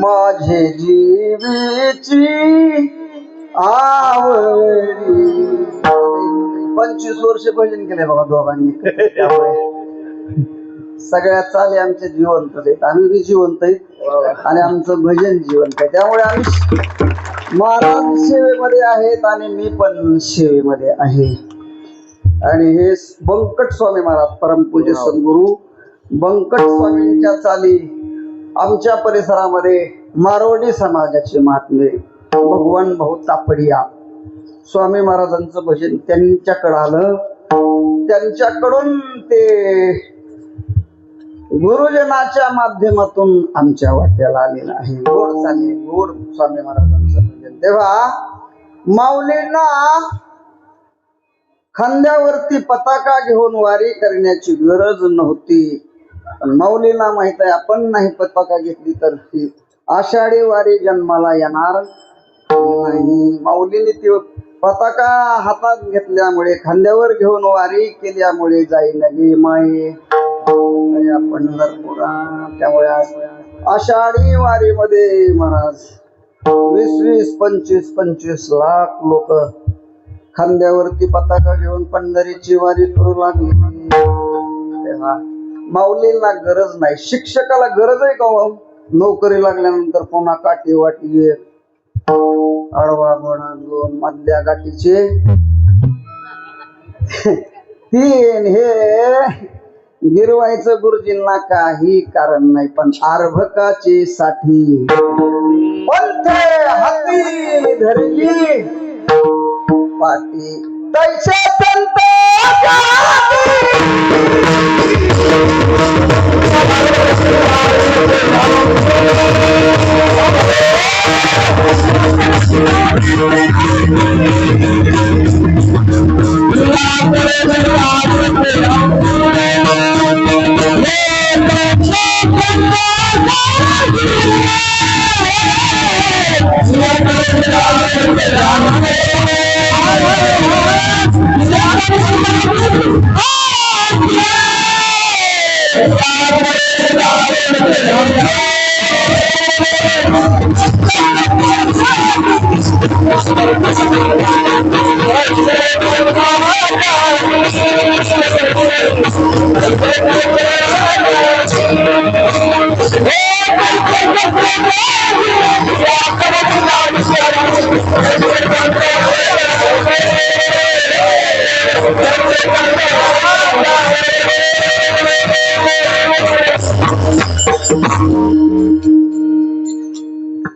माझे जीवेची आवडी. 25 वर्ष भजन केले बघा दोघांनी. त्यामुळे सगळ्या चाली आमचे जिवंत आहेत, आम्ही बी जिवंत आहेत आणि आमचं भजन जिवंत आहे. त्यामुळे आम्ही महाराज सेवेमध्ये आहेत आणि मी पण सेवेमध्ये आहे. आणि हे बंकट स्वामी महाराज परमपूज्य सद्गुरू बंकट स्वामींच्या चाली आमच्या परिसरामध्ये मारवाडी समाजाचे महात्मे भगवान भाऊ तापडिया स्वामी महाराजांचं भजन त्यांच्याकडे आलं. त्यांच्याकडून ते गुरुजनाच्या माध्यमातून आमच्या वाट्याला आलेलं आहे. गोड चाले गोड स्वामी महाराजांचं भजन. तेव्हा माऊलींना खांद्यावरती पताका घेऊन वारी करण्याची गरज नव्हती. पण माऊलींना माहित आहे आपण नाही पताका घेतली तर ही आषाढी वारी जन्माला येणार नाही. माऊलीने ती पताका हातात घेतल्यामुळे खांद्यावर घेऊन वारी केल्यामुळे जाईल गे माये पंढरपुरा. त्यामुळे आषाढी वारीमध्ये महाराज 20-20, 25-25 लाख लोक खांद्यावरती पताका घेऊन पंढरीची वारी करू लागली. तेव्हा माऊलींना गरज नाही. शिक्षकाला गरज आहे का हो? नोकरी लागल्यानंतर पुन्हा काठी वाटी एक आडवा घोडा 2 मधल्या गाठीचे 3 हे गिरवायचं गुरुजींना काही कारण नाही. पण अर्भकाची साठी पंथ हाती धरली पाठी तैसे संत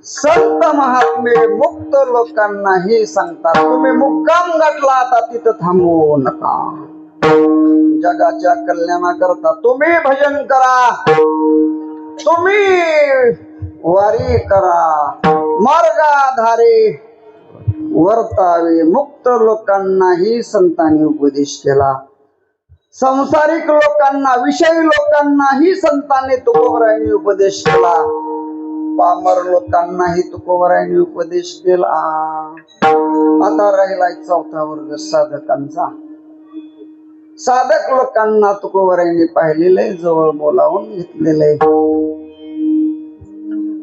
संत महात्मे मुक्त लोकांनाही सांगतात तुम्ही मुक्काम गाठला आता तिथं थांबवू नका. जगाच्या कल्याणाकरता तुम्ही भजन करा, तुम्ही वारी करा, मार्गाधारे वर्तावे. मुक्त लोकांनाही संतांनी उपदेश केला. संसारिक लोकांना विषयी लोकांनाही संतांनी तुकोबरायांनी उपदेश केला. पामर लोकांनाही तुकोबरायांनी उपदेश केला. आता राहिलाय 4था वर्ग साधकांचा. साधक लोकांना तुकोबरायांनी पाहिलेलं आहे, जवळ बोलावून घेतलेलं आहे.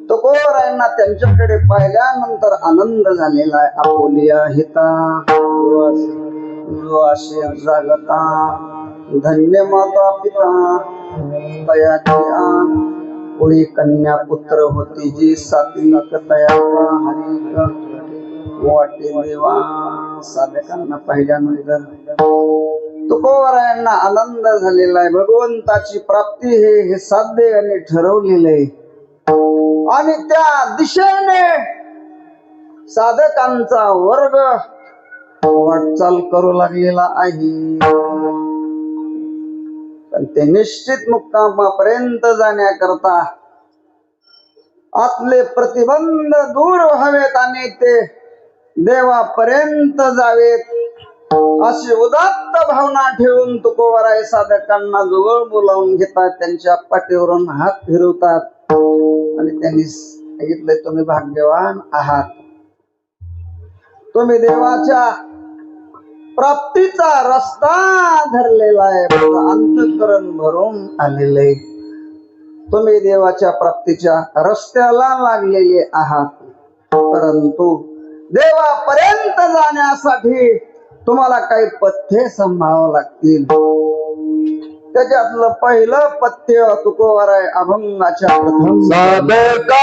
तुकोबरायांना त्यांच्याकडे पाहिल्यानंतर आनंद झालेला आहे. आपोलिया हिता जो असे जागता धन्य माता पिता तयाची कोळी कन्या पुत्र होती जी सात्विक तयाचा हरिक वाटे देवा. साधकांना पाहिल्यानंतर तुकोबरायांना आनंद झालेला आहे. भगवंताची प्राप्ती हे साध्य आणि ठरवलेलं आहे. आणि त्या दिशेने साधकांचा वर्ग वाटचाल करू लागलेला आहे. पण ते निश्चित मुक्कामापर्यंत जाण्याकरता आतले प्रतिबंध दूर व्हावेत आणि ते देवापर्यंत जावेत अशी उदात्त भावना ठेवून तुकोबाराय साधकांना जवळ बोलावून घेतात, त्यांच्या पाठीवरून हात फिरवतात आणि त्यांनी सांगितले, तुम्ही भाग्यवान आहात, तुम्ही देवाच्या प्राप्तीचा रस्ता धरलेला आहे, अंतःकरण भरून आलेले, तुम्ही देवाच्या प्राप्तीच्या रस्त्याला लागलेले आहात. परंतु देवापर्यंत जाण्यासाठी तुम्हाला काही पथ्ये सांभाळावं लागतील. त्याच्यातलं पहिलं पथ्य तुकोबाराय अभंगाच्या प्रथम साधका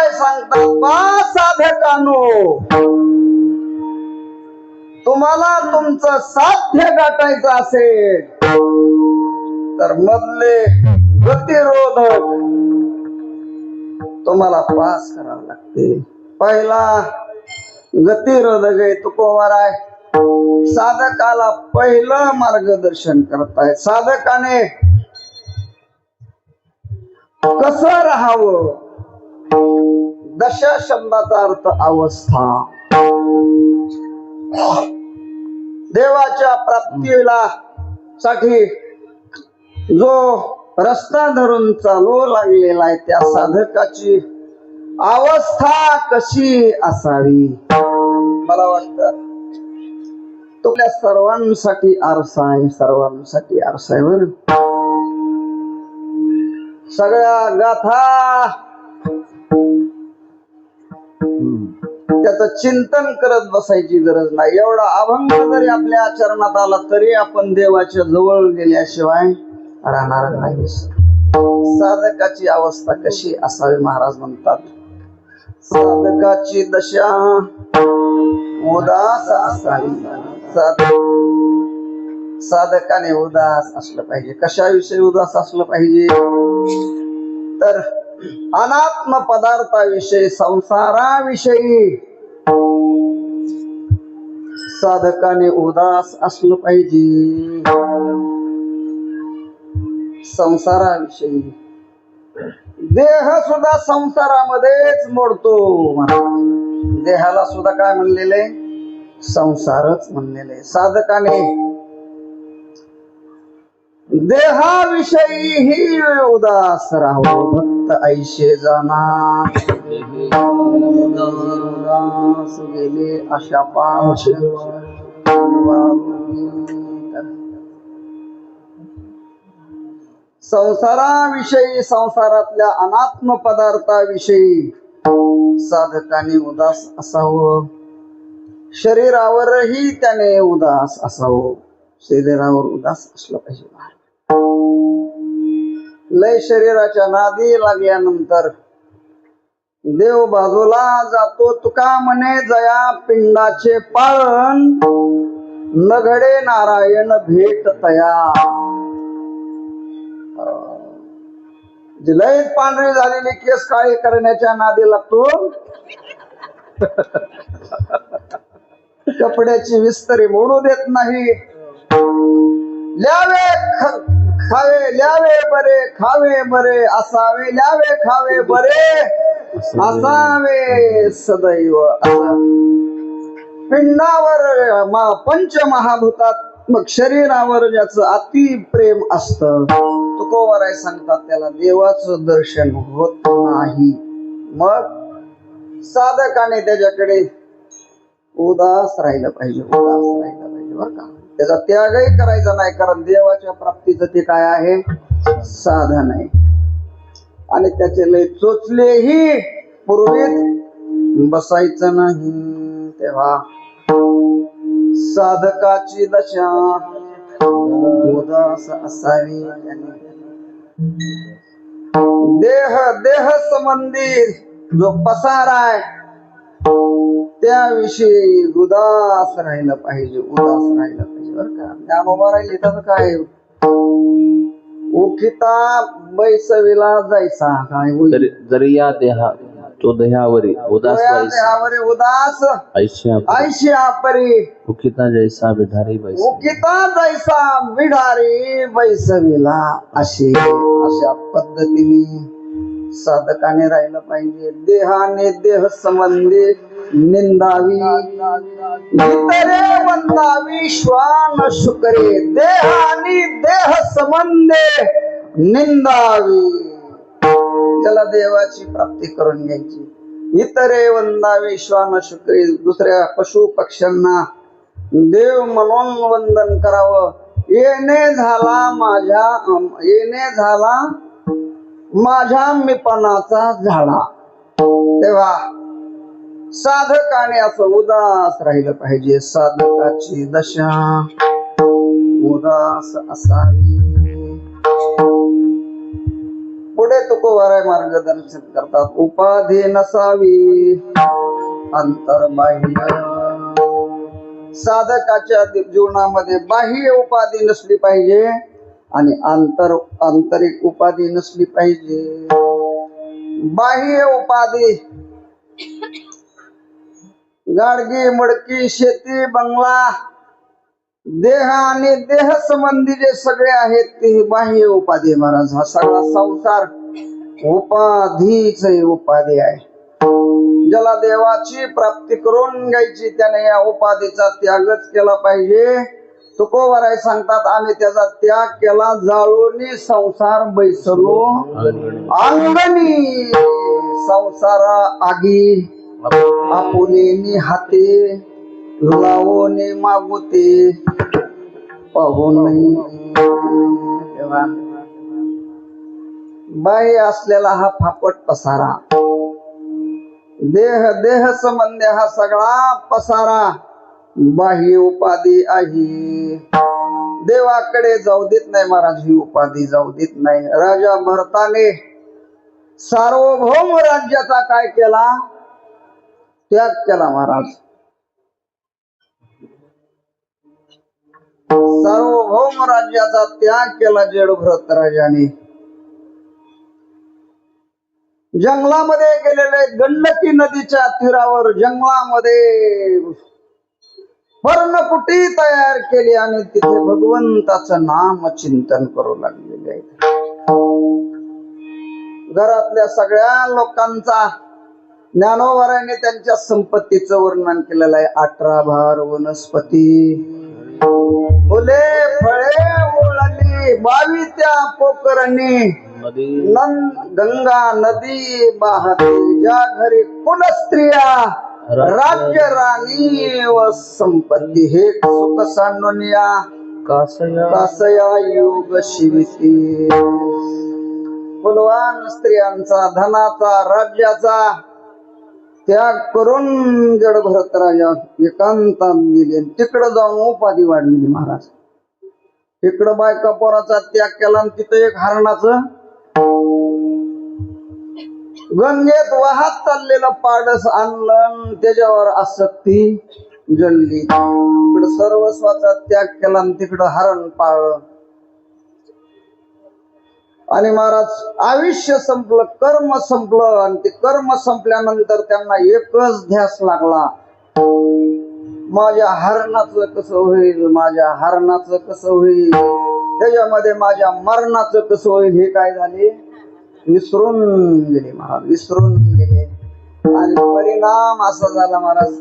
तुकोबाराय सांगतात, बा साधकानो, तुम्हाला तुमचं साध्य गाठायचं असेल तर मधले गतिरोधक तुम्हाला पास करावं लागते. पहिला गतिरोधक आहे तुकोबाराय. साधकाला पहिलं मार्गदर्शन करतायत. साधकाने कसं राहावं, दशा शब्दाचा अर्थ अवस्था. देवाच्या प्राप्तीला साठी जो रस्ता धरून चालू लागलेला आहे त्या साधकाची अवस्था कशी असावी. मला वाटतं तुमच्या सर्वांसाठी आरसा आहे, सर्वांसाठी आरसा आहे. बरं, सगळ्या गाथा त्याचं चिंतन करत बसायची गरज नाही. एवढा अभंग जरी आपल्या चरणात आला तरी आपण देवाच्या जवळ गेल्याशिवाय राहणार नाही. साधकाची अवस्था कशी असावी महाराज म्हणतात, साधकाची दशा उदास असावी. साधकाने उदास असलं पाहिजे. कशाविषयी उदास असलं पाहिजे तर अनात्म पदार्थाविषयी, संसाराविषयी साधकाने उदास असलं पाहिजे. संसाराविषयी देह सुद्धा संसारामध्येच मोडतो. देहाला सुद्धा काय म्हणलेले, संसारच म्हणलेले. साधकाने देहाविषयी उदास राहावं. भक्त ऐशे जाना उदास गेले अशा पाश. संसाराविषयी, संसारातल्या अनात्म पदार्थाविषयी साधकाने उदास असावं. शरीरावरही त्याने उदास असावं. शरीरावर उदास असलं पाहिजे. लय शरीराच्या नादी लागल्यानंतर देव बाजूला जातो. तुका म्हणे जया पिंडाचे पाळण, न घडे नारायण भेट तया. लय पांढरी झालेली केस काळी करण्याच्या नादी लागतो. कपड्याची विस्तरी मोडू देत नाही. ल्यावे खावे, ल्यावे बरे, खावे बरे असावे. ल्यावे खावे बरे असावे सदैव. पिंडावर पंचमहाभूतात्मक शरीरावर ज्याचं अति प्रेम असतं, तुकोबाराय सांगतात, त्याला देवाचं दर्शन होत नाही. मग साधकाने त्याच्याकडे उदास राहिलं पाहिजे. उदास राहिलं पाहिजे बरं का. त्याचा त्यागही करायचा नाही, कारण देवाच्या प्राप्तीचं ते काय आहे, साधन आहे. आणि त्याचे लय चोचलेही पूर्वीत बसायचं नाही. तेव्हा साधकाची दशा उदास असावी. देह संबंधी जो पसार आहे त्याविषयी उदास राहिलं पाहिजे. उदास राहिलं पाहिजे बरं का. ज्ञानोबा राहिले तर काय, उठिता बैसविला जायचा. काय जरी या देहा तो देहावरी उदास देहावरी उदास ऐशी आपरी. उकिता जैसा बिढारी बैस. उकिता जैसा बिढारी बैसविला. अशा पद्धतीने साधकाने राहिलं पाहिजे. देहाने देह संबंधी निंदावी, इतरे वंदावी श्वान शुक्रे. देहानी देह संबंधे निंदावी. त्याला देवाची प्राप्ती करून घ्यायची. इतरे वंदावी श्वान शुक्रे. दुसऱ्या पशु पक्ष्यांना देव म्हणून वंदन करावं. येणे झाला माझ्या मीपणाचा झाला. तेव्हा साधकाने असं उदास राहिलं पाहिजे. साधकाची दशा उदास असावी. पुढे तुकोबाराय मार्गदर्शन करतात. उपाधी नसावी अंतर्बाह्य. साधकाच्या जीवनामध्ये बाह्य उपाधी नसली पाहिजे आणि आंतरिक उपाधी नसली पाहिजे. बाह्य उपाधी गाडगी मडकी शेती बंगला देह आणि देह संबंधी जे सगळे आहेत ते बाह्य उपाधी. महाराज हा सगळा संसार उपाधीच उपाधी आहे. ज्याला देवाची प्राप्ती करून घ्यायची त्याने या उपाधीचा त्यागच केला पाहिजे. तुकोबाराय सांगतात आम्ही त्याचा त्याग केला. जाळोनी संसार बैसलो अंगणी. संसारा आगी आपुलेनी हाते लावोने मागुते पाहून बाह्य असलेला हा फापट पसारा देह संबंध हा सगळा पसारा बाह्य उपाधी आहे. देवाकडे जाऊ देत नाही महाराज. ही उपाधी जाऊ देत नाही. राजा भरताने सार्वभौम राज्याचा काय केला? त्याग केला महाराज. सार्वभौम राज्याचा त्याग केला जडभरत राजाने. जंगलामध्ये गेलेले गंडकी नदीच्या तीरावर जंगलामध्ये पर्णकुटी तयार केली आणि तिथे भगवंताचं नाम चिंतन करू लागलेले आहेत. घरातल्या सगळ्या लोकांचा ज्ञानोबारायने त्यांच्या संपत्तीचं वर्णन केलेलं आहे. 18 भार वनस्पती फुले फळे ओळली 22 त्या पोकरणी गंगा नदी वाहते. ज्या घरी कुल स्त्रिया राज्य राणी व संपत्ती हे सुख सांडोनिया कासया योग शिविती. कुलवान स्त्रियांचा धनाचा राज्याचा त्याग करून जडभरत राजा एकांतात गेले. तिकडं जाऊन उपाधी वाढली महाराज. इकडं बायका पोराचा त्याग केला आणि तिथं एक हरणाचं गंगेत वाहत चाललेलं पाडस आणलं त्याच्यावर आसक्ती जळली. इकडं सर्वस्वाचा त्याग केला आणि तिकडं हरण पाळलं. आणि महाराज आयुष्य संपलं, कर्म संपलं. आणि ते कर्म संपल्यानंतर त्यांना एकच ध्यास लागला, माझ्या हरणाचं कसं होईल, माझ्या हरणाचं कसं होईल, त्याच्यामध्ये माझ्या मरणाचं कसं होईल. हे काय झाले? विसरून गेले महाराज, विसरून गेले. आणि परिणाम असा झाला महाराज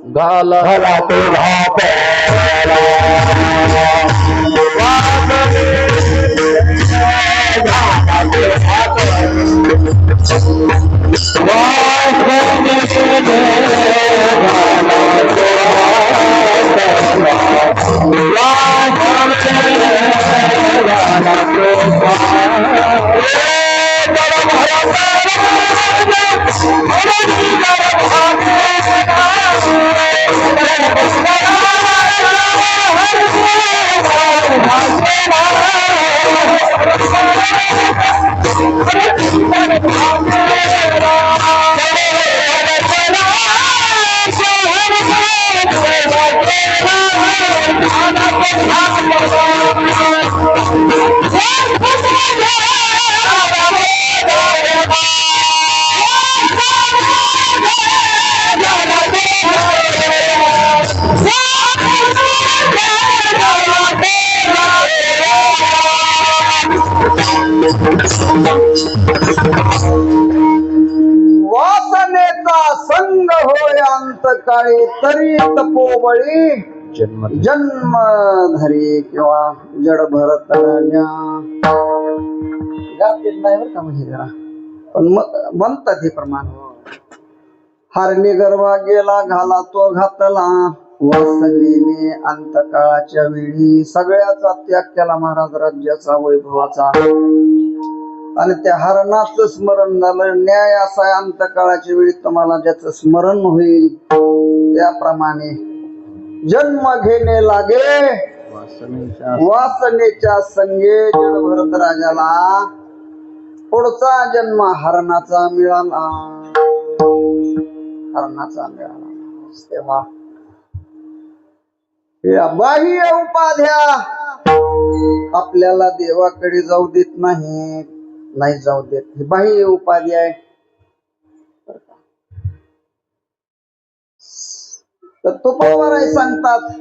वासनेचा संग होय अंतकाळी तरी तपोबळी जन्म धरी किंवा जडभरत गातेत नाही बरं का म्हणजे जरा पण म्हणतात हे प्रमाण. हरणी गर्भा गेला घाला तो घातला वासनेने अंतकाळाच्या वेळी. सगळ्याचा त्याग केला महाराज, राज्याचा वैभवाचा. आणि त्या हरणाचं स्मरण झालं. न्याय असा अंतकाळाच्या वेळी तुम्हाला ज्याचं स्मरण होईल त्याप्रमाणे जन्म घेणे लागे वासनेच्या संगे. जडभरत राजाला पुढचा जन्म हरणाचा मिळाला. हरणाचा मिळाला. तेव्हा या बाह्य उपाध्या आपल्याला देवाकडे जाऊ देत नाही जाऊ देत. ही बाह्य उपाधी आहे. तर तुकोबाराय सांगतात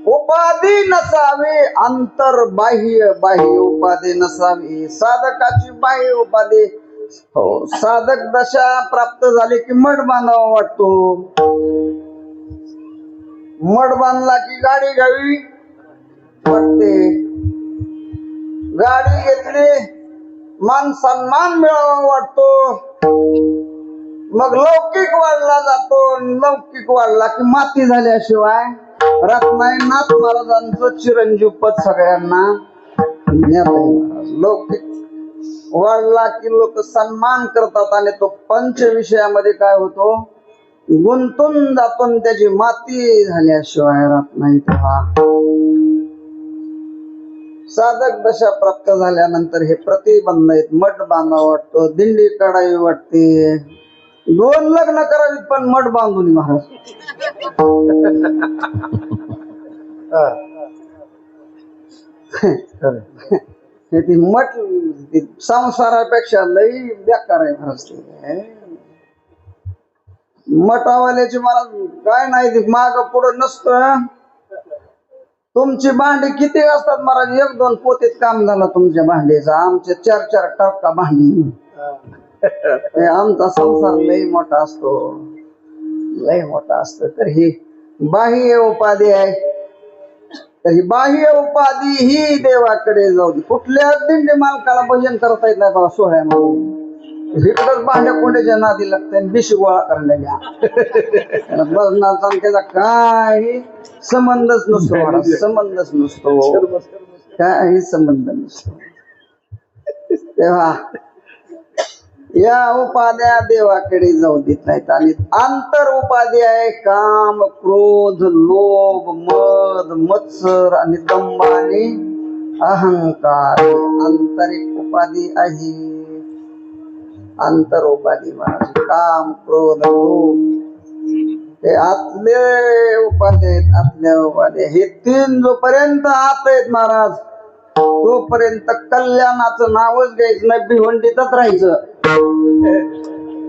उपाधी नसावी अंतर बाह्य, बाह्य उपाधी नसावी. साधकाची बाह्य उपाधी हो. साधक दशा प्राप्त झाली की मठ बांधावा वाटतो. मठ बांधला की गाडी घ्यावी वाटते. गाडी घेतली मान सन्मान मिळावा वाटतो. मग लौकिक वाढला जातो. लौकिक वाढला की माती झाल्याशिवाय रत्नाई नाथ महाराजांचं चिरंजीव पद सगळ्यांना ज्ञात आहे. लौकिक वाढला की लोक सन्मान करतात आणि तो पंच विषयामध्ये काय होतो गुंतून जातो. त्याची माती झाल्याशिवाय राहत नाही. तेव्हा साधक दशा प्राप्त झाल्यानंतर हे प्रतिबंध आहेत. मठ बांधावा वाटतो, दिंडी काढावी वाटते, 2 लग्न करावीत पण मठ बांधून महाराज. ती मठ संसारापेक्षा लई बेकार आहे महाराज. मठावाल्याची मला काय नाही ती माग पुढं नसतं. तुमची भांडी किती असतात महाराज? 1-2 पोतीत काम झालं तुमच्या भांडीचं. आमचे 4-4 टक्का भांडी. आमचा संसार लई मोठा असतो, लई मोठा असतो. तर ही बाह्य उपाधी आहे. तर ही बाह्य उपाधी ही देवाकडे जाऊ दे. कुठल्या दिंडी मालकाला भजन करता येत नाही बघा सोहळ्यामध्ये. इकडंच भांड्या कोंड्याच्या नादी लागते बिशी गोळा करण्याच्या. भजनाचा त्याचा काही संबंधच नसतो महाराज. संबंधच नसतो, काही संबंध नसतो. तेव्हा या उपाध्या देवाकडे जाऊ देत नाहीत. आणि आंतर उपाधी आहे काम, क्रोध, लोभ, मद, मत्सर आणि दंभ आणि अहंकार. आंतरिक उपाधी आहे. आंतर उपाधी महाराज काम, क्रोध, लोभ हे आतले उपाधी आहेत. आतल्या उपाधी हे 3 जोपर्यंत आत आहेत महाराज तोपर्यंत कल्याणाचं नावच घ्यायचं नाही. भिवंडीतच राहायचं.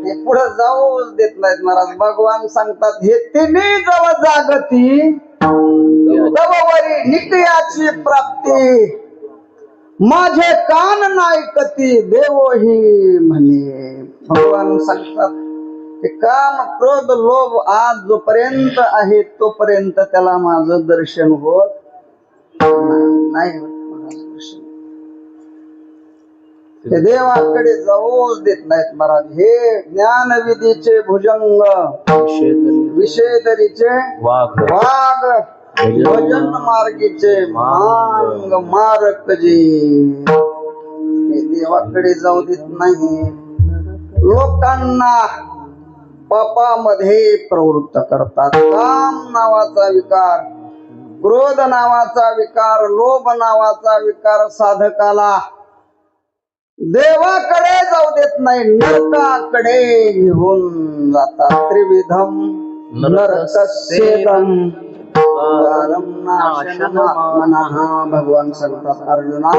हे पुढे जाऊच देत नाहीत महाराज. भगवान सांगतात हे 3 जवळ जागती तववरी निकयाची प्राप्ती. माझे कान नायकती देवोही म्हणे. भगवान सांगतात हे काम, क्रोध, लोभ आज जोपर्यंत आहे तोपर्यंत त्याला माझं दर्शन होत नाही. ते देवाकडे जाऊच देत नाहीत महाराज. हे ज्ञानविधीचे भुजंग, विषयदरीचे वाघ, भजन मार्गीचे मांग मारक जे. हे देवाकडे जाऊ देत नाही. लोकांना पापामध्ये प्रवृत्त करतात. काम नावाचा विकार, क्रोध नावाचा विकार, लोभ नावाचा विकार साधकाला देवाकडे जाऊ देत नाही, नरकाकडे घेऊन जातात. त्रिविधम नरकस्येदम द्वारम नाशनमात्मनः. भगवान सांगतात अर्जुना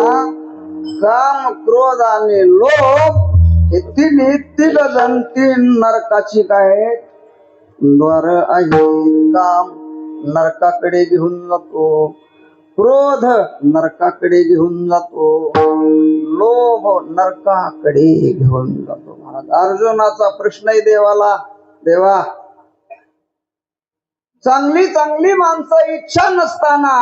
काम, क्रोध आणि लोभ हे 3 नरकाची काय द्वार आहे. काम नरकाकडे घेऊन जातो, क्रोध नरकाकडे घेऊन जातो, लोभ नरकाकडे घेऊन जातो. महाराज अर्जुनाचा प्रश्न आहे देवाला, देवा चांगली चांगली माणसं इच्छा नसताना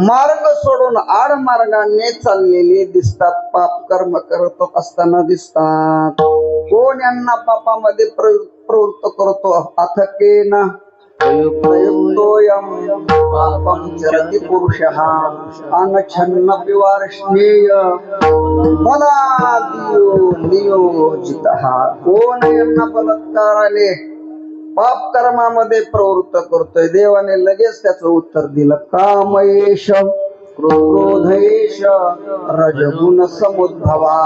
मार्ग सोडून आड मार्गाने चाललेली दिसतात. पाप कर्म करत असताना दिसतात. कोण यांना पापामध्ये प्रवृत्त करतो? अथकेन प्रयुक्तोयम पापं चरति पुरुषः अनच्छन्नपि वार्ष्णेय बलादियो नियोजितः. कोण यांना बलात्काराने पाप कर्मामध्ये प्रवृत्त करतोय? देवाने लगेच त्याचं उत्तर दिलं कामयेश क्रोधेश रजगुण समुद्भवा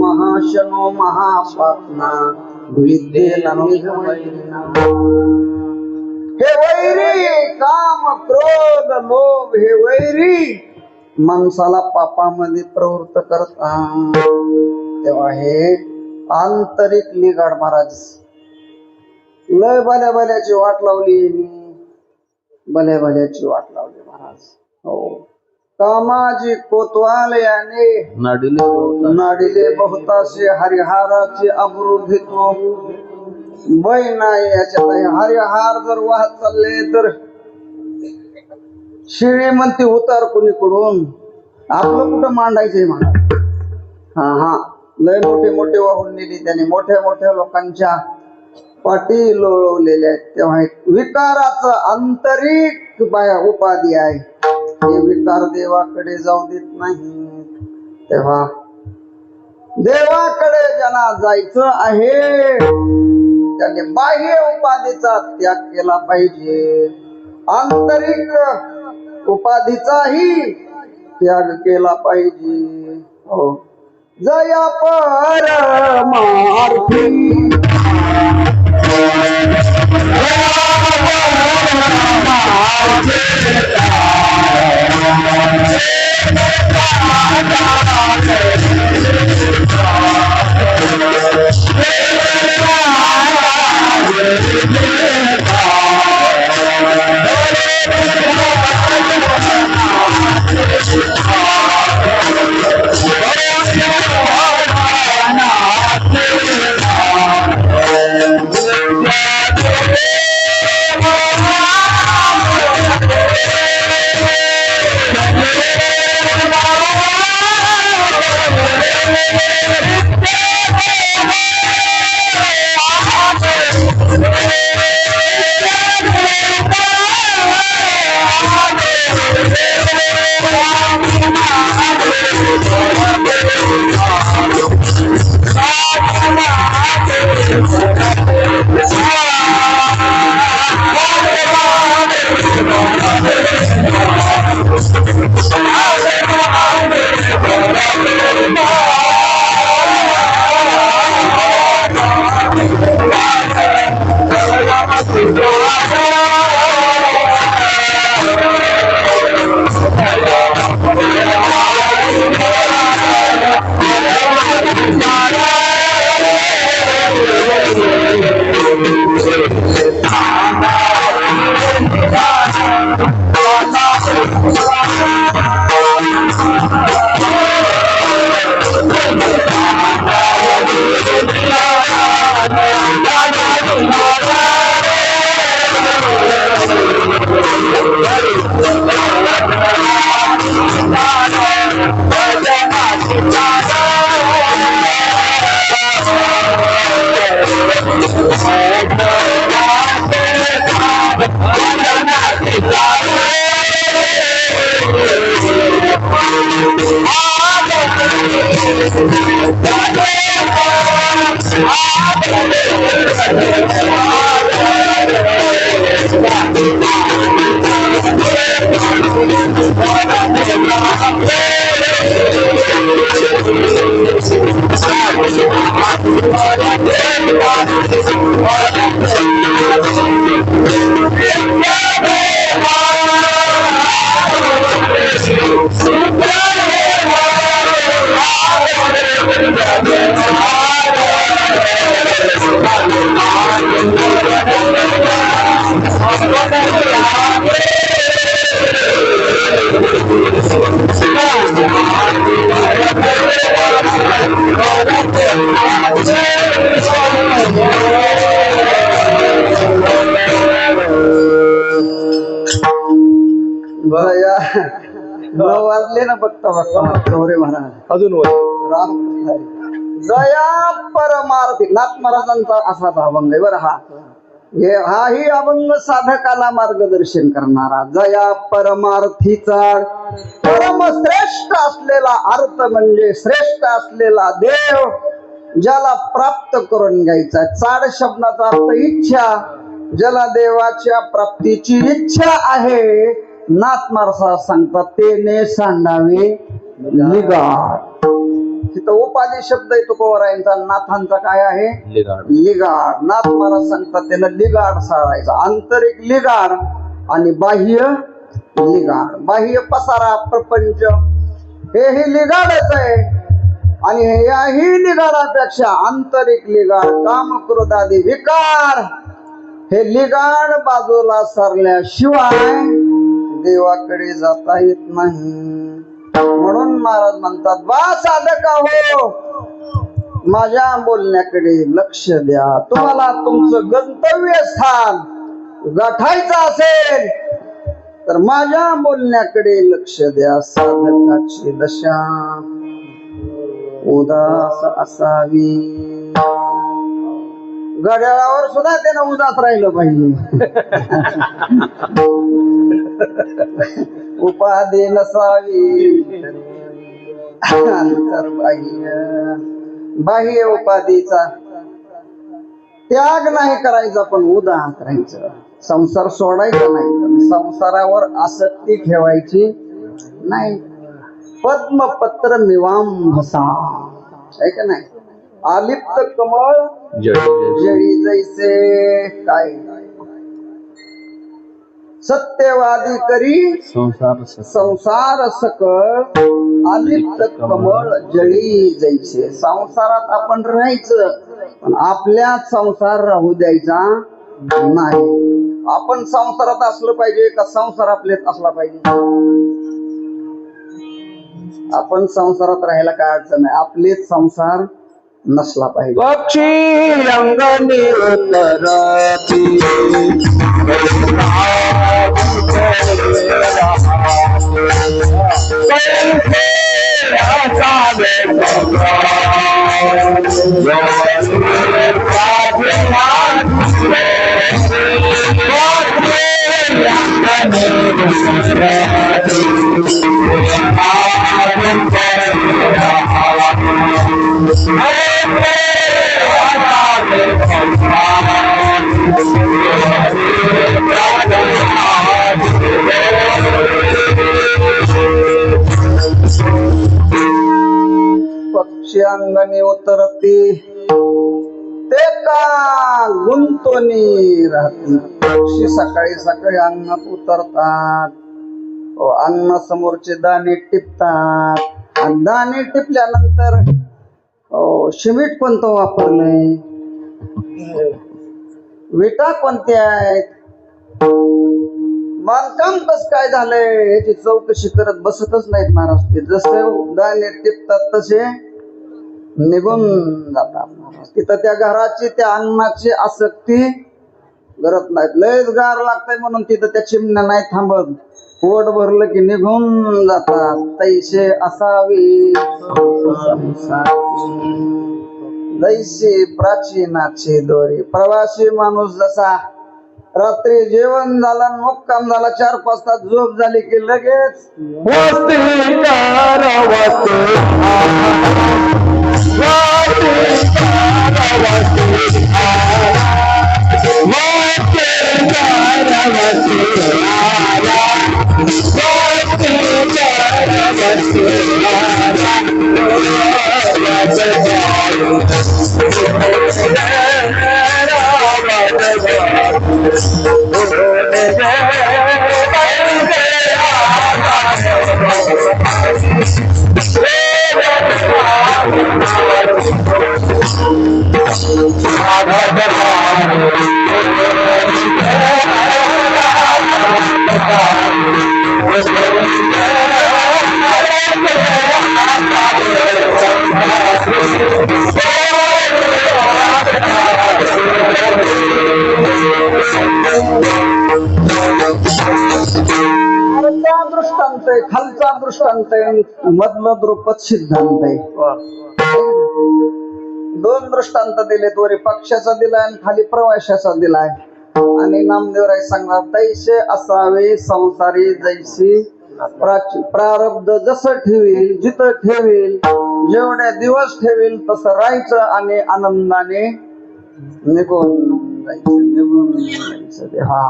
महाशनो महापात्मा विद्येन निगमयिना. हे वैरी, काम क्रोध लोभ हे वैरी माणसाला पापामध्ये प्रवृत्त करतात. तेव्हा हे आंतरिक निगाड महाराज लय भल्या भल्याची वाट लावली, भल्या भल्याची वाट लावली महाराज. हो, कामाची कोतवाल याने नाडिले बहुताशे हरिहाराची अब्रू घेतो. वय नाही याच्यात हरिहार जर वाहत चालले तर शिळी म्हणते उतार कुणीकडून, आपलं कुठं मांडायचंय म्हणा. हा लय मोठे मोठे वाहून नेली त्याने, मोठ्या मोठ्या लोकांच्या पाठी लोळवलेल्या आहेत. तेव्हा विकाराचं आंतरिक उपाधी आहे, हे विकार देवाकडे जाऊ देत नाही. तेव्हा देवाकडे ज्यांना जायचं आहे त्याने बाह्य उपाधीचा त्याग केला पाहिजे, आंतरिक उपाधीचाही त्याग केला पाहिजे. हो, जया परमार्थी वाजले ना बघता बघता गौरे महाराज अजून राम जया परमार्थी नाथ महाराजांचा असाच अभंग आहे बरं. हाही अभंग साधकाला मार्गदर्शन करणारा. जया परमार्थीचा परमश्रेष्ठ असलेला अर्थ म्हणजे श्रेष्ठ असलेला देव ज्याला प्राप्त करून घ्यायचा. चाड शब्दाचा अर्थ इच्छा. ज्याला देवाच्या प्राप्तीची इच्छा आहे नाथ महाराज सांगतात तेने सांडावे लिगाड. तिथं उपाधी शब्द आहे तुकोबरायांचा. नाथांचा काय आहे? लिगाड. लिगाड. नाथ महाराज सांगतात त्यानं लिगाड साळायचा. आंतरिक लिगाड आणि बाह्य लिगाड. बाह्य पसारा प्रपंच हे लिगाडच आहे. आणि याही लिगाडापेक्षा आंतरिक लिगाड काम क्रोध आदी विकार हे लिगाड बाजूला सरल्याशिवाय देवाकडे जाता येत नाही. म्हणून महाराज म्हणतात बा साधका हो माझ्या बोलण्याकडे लक्ष द्या. तुम्हाला तुमचं गंतव्य स्थान गाठायचं असेल तर माझ्या बोलण्याकडे लक्ष द्या. साधकाची दशा उदास असावी. घड्याळावर सुद्धा त्यानं उदास राहिलं पाहिजे. उपाधी नसावी अंतर्बाह्य. बाह्य उपाधीचा त्याग नाही करायचा पण उदास राहायचं. संसार सोडायचा नाही. संसारावर आसक्ती ठेवायची नाही. पद्मपत्र मिवांभसा आहे का नाही. आलिप्त कमळ जळी जैसे. काय सत्यवादी करी संसार सकळ आलिप्त कमळ जळी जैसे. संसारात आपण राहायचं पण आपल्यात संसार राहू द्यायचा नाही. आपण संसारात असलं पाहिजे का संसार आपल्यात असला पाहिजे? आपण संसारात राहायला काय अडचण नाही. आपलेच संसार नसला पाहिजे. पक्षी अंगणी उतरती पक्षी अंगणी उतरती ते का गुंतोनी राहती. पक्षी सकाळी सकाळी अंगणात उतरतात. अंगणा समोरचे दाणे टिपतात आणि दाणे टिपल्यानंतर शिमीट कोणतं वापरलंय, विटा कोणत्या आहेत, बांधकाम कसं काय झालंय याची चौकशी करत बसतच नाहीत महाराज. ते जसे दाणे टिपतात तसे निघून जातात महाराज. तिथं त्या घराची त्या अंगणाची आसक्ती करत नाहीत. लयच गार लागतंय म्हणून तिथं त्या चिमण्या नाही थांबत. पोट भरलं की निघून जातात. तैसे असावी जैसे प्राचीनाची दोरी. प्रवासी माणूस जसा रात्री जेवण झालं मुक्काम झाला 4-5 तास झोप झाली की लगेच दृष्टांत आहे, खालचा दृष्टांत आहे, मधलं द्रुपद सिद्धांत आहे. 2 दृष्टांत दिलेत. वरी पक्षाचा दिलाय आणि खाली प्रवाशाचा दिलाय. आणि नामदेवराय सांगणार तैसे असावे संसारी जैसी प्रारब्ध जसं ठेवील जिथं ठेवील जेवढे दिवस ठेवील तसं राहायचं आणि आनंदाने निघून जायचं. हा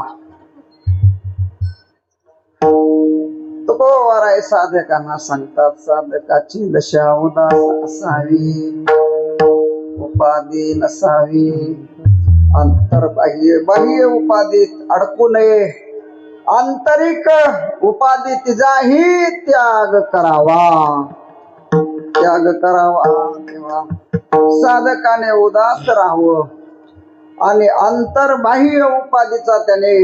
तुकोबाराय साधकांना सांगतात, साधकाची दशा उदास असावी, उपाधी नसावी, अंतर्बाह्य बाह्य उपाधीत अडकू नये, आंतरिक उपाधी तिचाही त्याग करावा, त्याग करावा. तेव्हा साधकाने उदास राहावं आणि अंतर्बाह्य उपाधीचा त्याने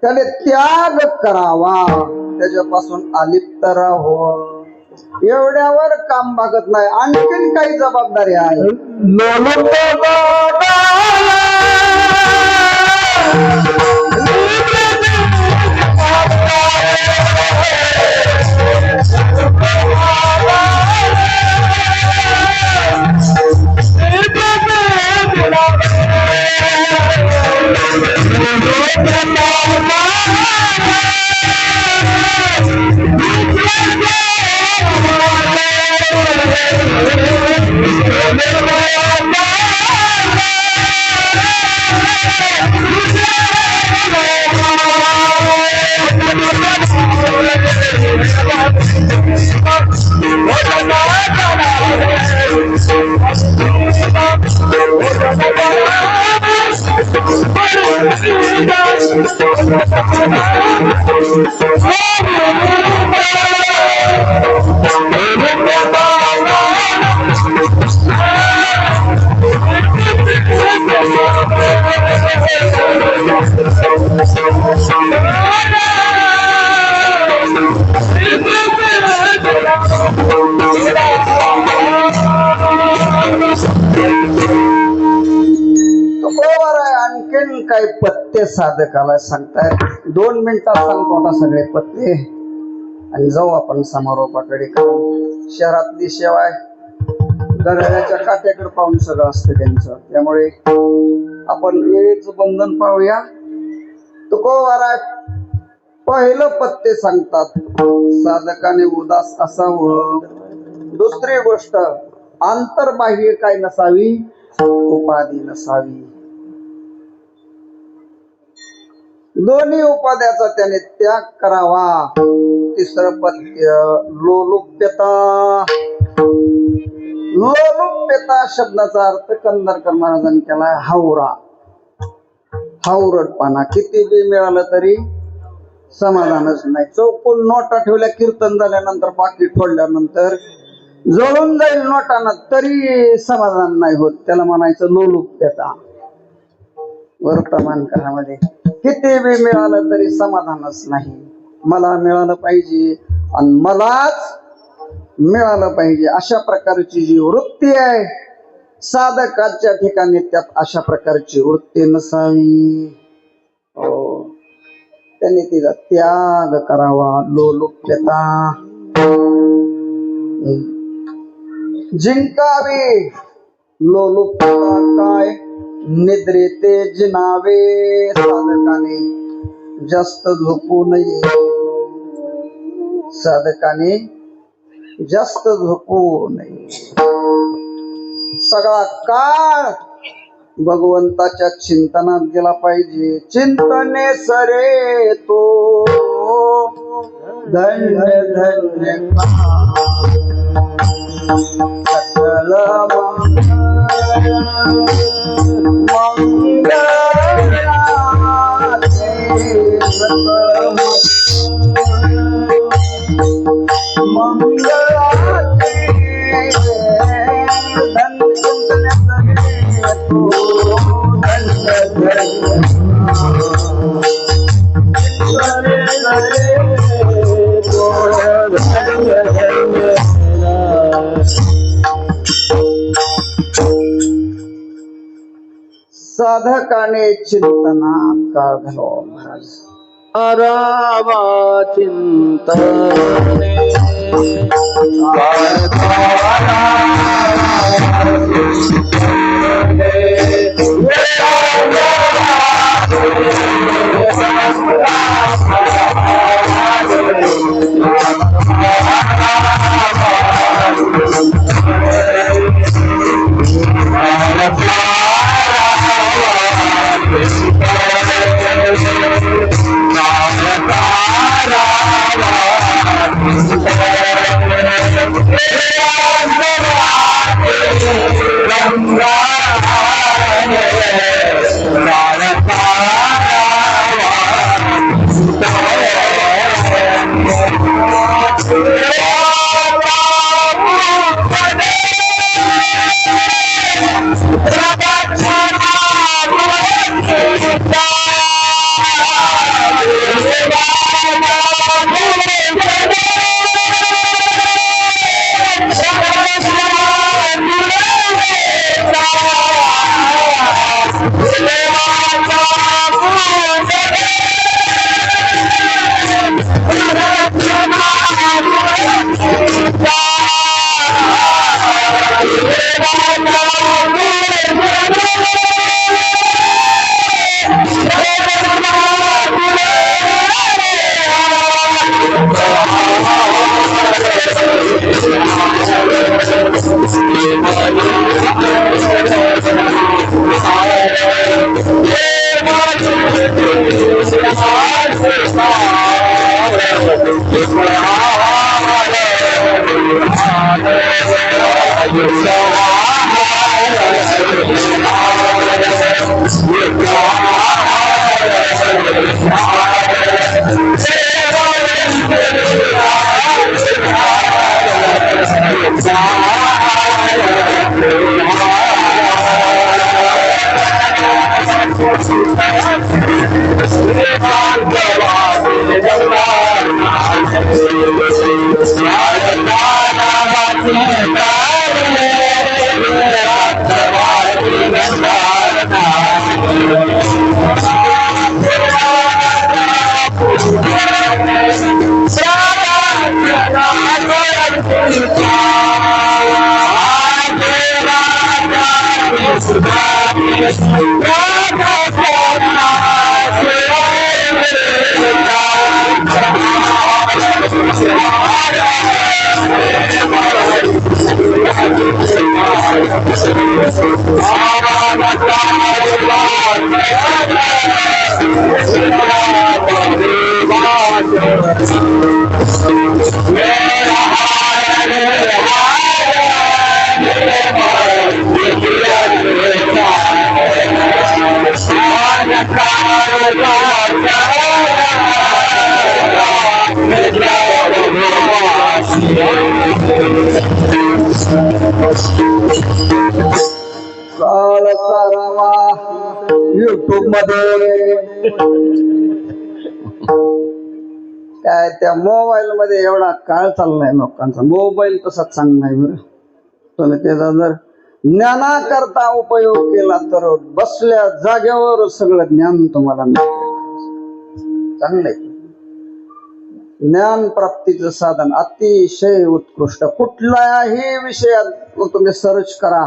त्याग करावा, त्याच्यापासून अलिप्त राहावं. एवढ्यावर काम भागत नाही, आणखीन काही जबाबदारी आहे. आणखीन काही पत्ते साधकाला सांगतायत. 2 मिनिटात सांगतो आता सगळे पत्ते आणि जाऊ आपण समारोपाकडे. कारण शहरातली सेवा आहे, घड्याळाच्या काट्याकडे पाहून सगळं असतं त्यांचं, त्यामुळे आपण वेळेचं बंधन पाहूया. तुकोबाराय पहिलं पत्ते सांगतात, साधकाने उदास असावं. दुसरी गोष्ट, अंतर्बाह्य काय नसावी, उपाधी नसावी. दोन्ही उपाध्याचा त्याने त्याग करावा. तिसरं पत्य, लोलुप्यता. लोलुप्यता शब्दाचा अर्थ कंदारकर महाराजांनी केला हावरा, हावरटपणा. किती बी मिळालं तरी समाधानच नाही. चौकून नोटा ठेवल्या, कीर्तन झाल्यानंतर पाकिट फोडल्यानंतर जळून जाईल नोटाना तरी समाधान नाही होत, त्याला म्हणायचं लोलुप्यता. वर्तमान काळामध्ये किती बी मिळालं तरी समाधानच नाही. मला मिळालं पाहिजे आणि मलाच मिळालं पाहिजे, अशा प्रकारची जी वृत्ती आहे साधकाच्या ठिकाणी, त्यात अशा प्रकारची वृत्ती नसावी. त्यांनी तिचा त्याग करावा. लोलुप्यता जिंकावी. लोलुप्यता काय, निद्रेते जिनावे. साधकाने जास्त झोपू नये, साधकाने जास्त झोपू नये. सगळा काळ भगवंताच्या चिंतनात गेला पाहिजे. चिंतने सरे तो धन्य धन्य सकल साधकाने चिंतनात काळ घालवा. महाराज रामा चिंतने काळ सारावा युट्यूब मध्ये काय त्या मोबाईल मध्ये एवढा काळ चाललाय लोकांचा. मोबाईल तसाच चांगला आहे बरं. तुम्ही त्याचा जर ज्ञानाकरता उपयोग केला तर बसल्या जागेवर सगळं ज्ञान तुम्हाला मिळतं. चांगलंय. ज्ञान प्राप्तीचं साधन अतिशय उत्कृष्ट. कुठल्याही विषयात तुम्ही सर्च करा,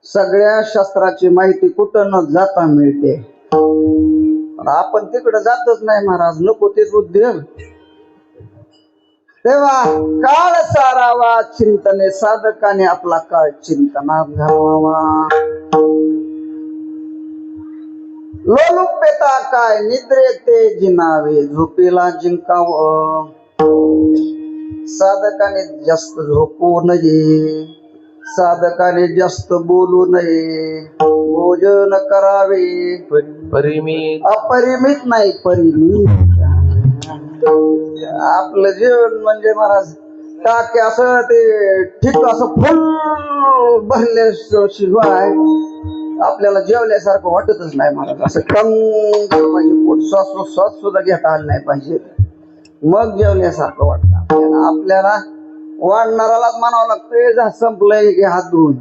सगळ्या शास्त्राची माहिती कुठं न जाता मिळते. पण आपण तिकडे जातच नाही महाराज, नको तेच उद्योग. तेव्हा काळ सारावा चिंतने, साधकाने आपला काळ चिंतनात घालवावा. लोलुपेता काय निद्रे ते जिनावे, झोपेला जिंकावं. साधकाने जास्त झोपू नये, साधकाने जास्त बोलू नये, भोजन करावे परिमित, अपरिमित नाही परिमित. आपलं जेवण म्हणजे महाराज टाके असं ते ठीक असं फुल भरल्याशिवाय आपल्याला जेवल्यासारखं वाटतच नाही महाराज. असं कम पाहिजे, पोट श्वास सुद्धा घेता आलं नाही पाहिजे, मग जेवल्यासारखं वाटतं आपल्याला. आपल्याला वाढणारालाच म्हणावं लागतं जा संपलंय की हात धुवून.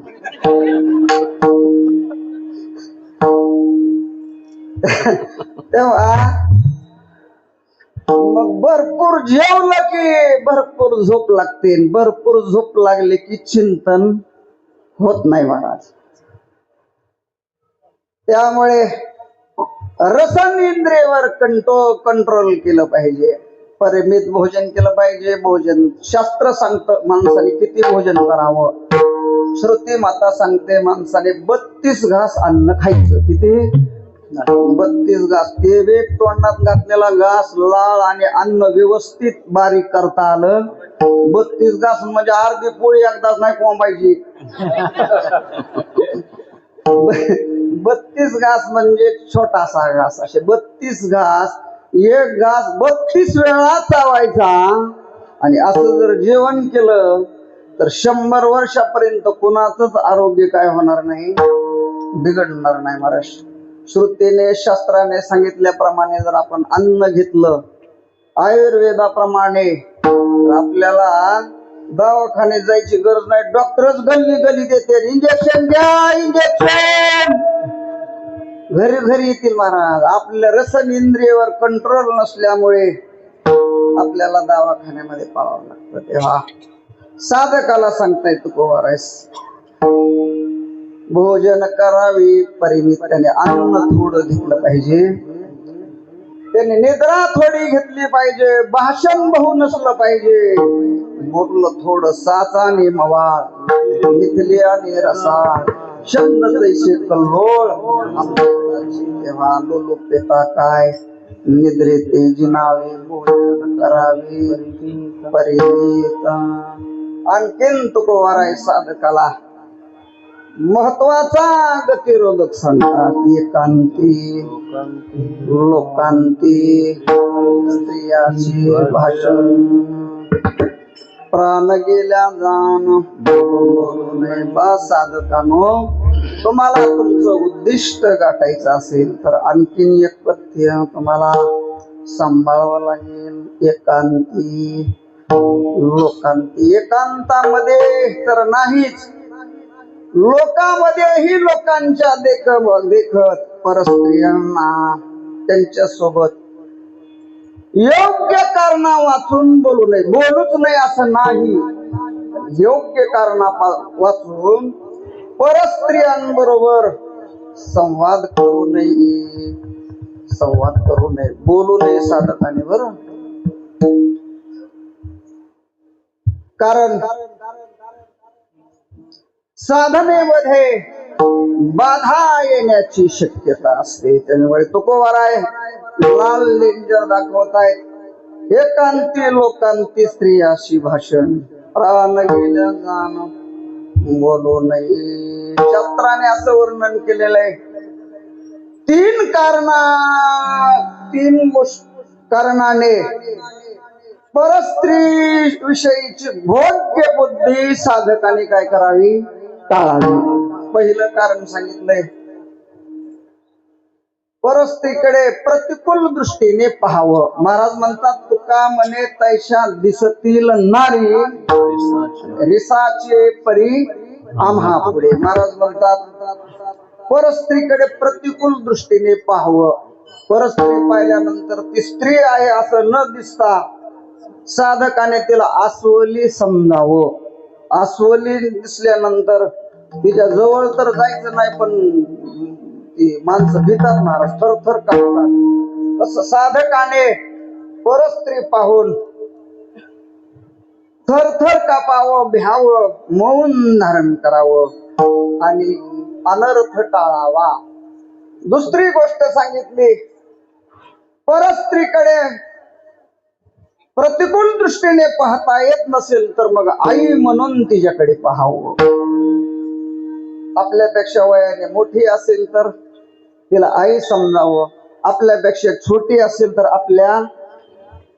तेव्हा मग भरपूर जेवलं की भरपूर झोप लागते, भरपूर झोप लागले की चिंतन होत नाही महाराज. त्यामुळे रसन इंद्रियवर कंट्रोल केलं पाहिजे, परिमित भोजन केलं पाहिजे. भोजन शास्त्र सांगतं माणसाने किती भोजन करावं. श्रुती माता सांगते माणसाने 32 घास अन्न खायचं. किती? 32 घास. ते वेग तोंडात घातलेला घास, लाळ आणि अन्न व्यवस्थित बारीक करता आलं. 32 घास म्हणजे अर्धी पोळी एकदाच नाही कोंबायची. 32 घास म्हणजे छोटासा घास. असे 32 घास, एक घास 32 वेळा चावायचा. आणि असं जर जेवण केलं तर 100 वर्षापर्यंत कुणाचंच आरोग्य काय होणार नाही, बिघडणार नाही महाराज. श्रुतीने शास्त्राने सांगितल्याप्रमाणे जर आपण अन्न घेतलं आयुर्वेदाप्रमाणे, आपल्याला दवाखान्यात जायची गरज नाही. डॉक्टरच गल्ली गल्ली देते, इंजेक्शन द्या इंजेक्शन, घरी घरी येतील महाराज. आपल्या रसन इंद्रियवर कंट्रोल नसल्यामुळे आपल्याला दवाखान्यामध्ये पळावं लागतं. तेव्हा साधकाला सांगताय तुकोबारायस भोजन करावी परिमित. त्याने अन्न थोडं घेतलं पाहिजे, त्याने निद्रा थोडी घेतली पाहिजे, भाषण बहु नसलं पाहिजे, बोललं थोडं साचाने मवाळ, मिथली आणि रसाळ, शब्द जैसे कल्लोळ. तेव्हा लोलुपेता काय निद्रिते जिनावे भोजन करावे परिमित. आणखीन तुकोबार आहे साधकाला महत्वाचा गतिरोधक सांगतात. एकांती लोकांती स्त्रियाचे भाषण प्राण गेल्या जाण बोलू नये. बा साधकानो, तुम्हाला तुमचं उद्दिष्ट गाठायचं असेल तर आणखीन एक पथ्य तुम्हाला सांभाळावं लागेल. एकांती लोकांती. एकांतामध्ये तर नाहीच, लोकांमध्येही लोकांच्या देखत परस्त्रियांना त्यांच्या सोबत योग्य कारणा वाचून बोलू नये. बोलूच नाही असं नाही, योग्य कारणा वाचून परस्त्रियांबरोबर संवाद करू नये. संवाद करू नये, बोलू नये साधकाने. बरं, कारण साधनेमध्ये बाधा येण्याची शक्यता असते. त्यामुळे तुकोबार आहे लाल लेंजर दाखवतायत. एकांती लोकांती स्त्रियाशी भाषण प्राण गेल्या जाण बोलू नये. शास्त्राने असं वर्णन केलेलं आहे. तीन कारणाने परस्त्री विषयीची भोग्य बुद्धी साधकाने काय करावी, टाळावी. पहिलं कारण सांगितलंय, परस्त्रीकडे प्रतिकूल दृष्टीने पाहावं. महाराज म्हणतात, तुका म्हणे तैशा दिसतील नारी रिसाचे परी आम्हा पुढे. महाराज म्हणतात परस्त्रीकडे प्रतिकूल दृष्टीने पाहावं. परस्त्री पाहिल्यानंतर ती स्त्री आहे असं न दिसता साधकाने तिला अस्वली समजावं. अस्वली दिसल्यानंतर तिच्या जवळ तर जायचं नाही, पण ती माणसं भीतात, महाराज थरथर कापतात. तसं साधकाने परस्त्री पाहून थरथर कापावं, भ्यावं, मौन धारण करावं आणि अनर्थ टाळावा. दुसरी गोष्ट सांगितली, परस्त्रीकडे प्रतिकूल दृष्टीने पाहता येत नसेल तर मग आई म्हणून तिच्याकडे पाहावं. आपल्यापेक्षा वयाने मोठी असेल तर तिला आई समजावं. आपल्यापेक्षा छोटी असेल तर आपल्या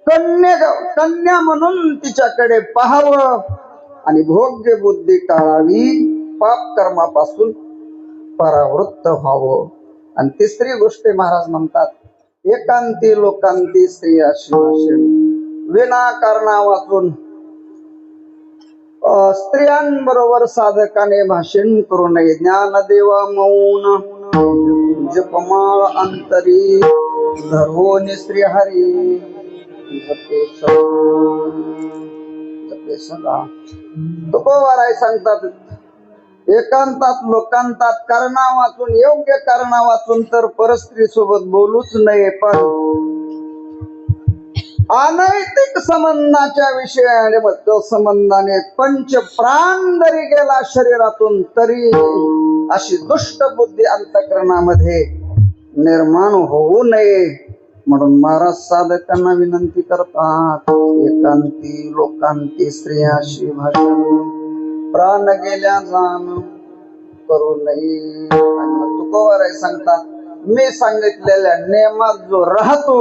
कन्या म्हणून तिच्याकडे पाहावं आणि भोग्य बुद्धी टाळावी. पाप कर्मापासून परावृत्त व्हावं. आणि तिसरी गोष्ट महाराज म्हणतात, एकांती लोकांती स्त्रियाशी भाषण. विनाकारणा वाचून स्त्रियांबरोबर साधकाने भाषण करू नये. ज्ञानदेवा मौन जपमाळ अंतरी धरून श्रीहरी जपे सदा. तुकोबार आहे सांगतात, एकांतात लोकांतात कारणा वाचून, योग्य कारणा वाचून तर परस्त्री सोबत बोलूच नये. पण अनैतिक संबंधाच्या विषयाने संबंधाने पंच प्राण जरी गेला शरीरातून तरी अशी दुष्ट बुद्धी अंतःकरणामध्ये निर्माण होऊ नये. म्हणून महाराज साधकांना विनंती करतात, एकांती लोकांती स्त्रियाशी भाषण प्राण गेल्या जाण करू नये. आणि तुकोबार आहे सांगतात, मी सांगितलेल्या नियमात जो राहतो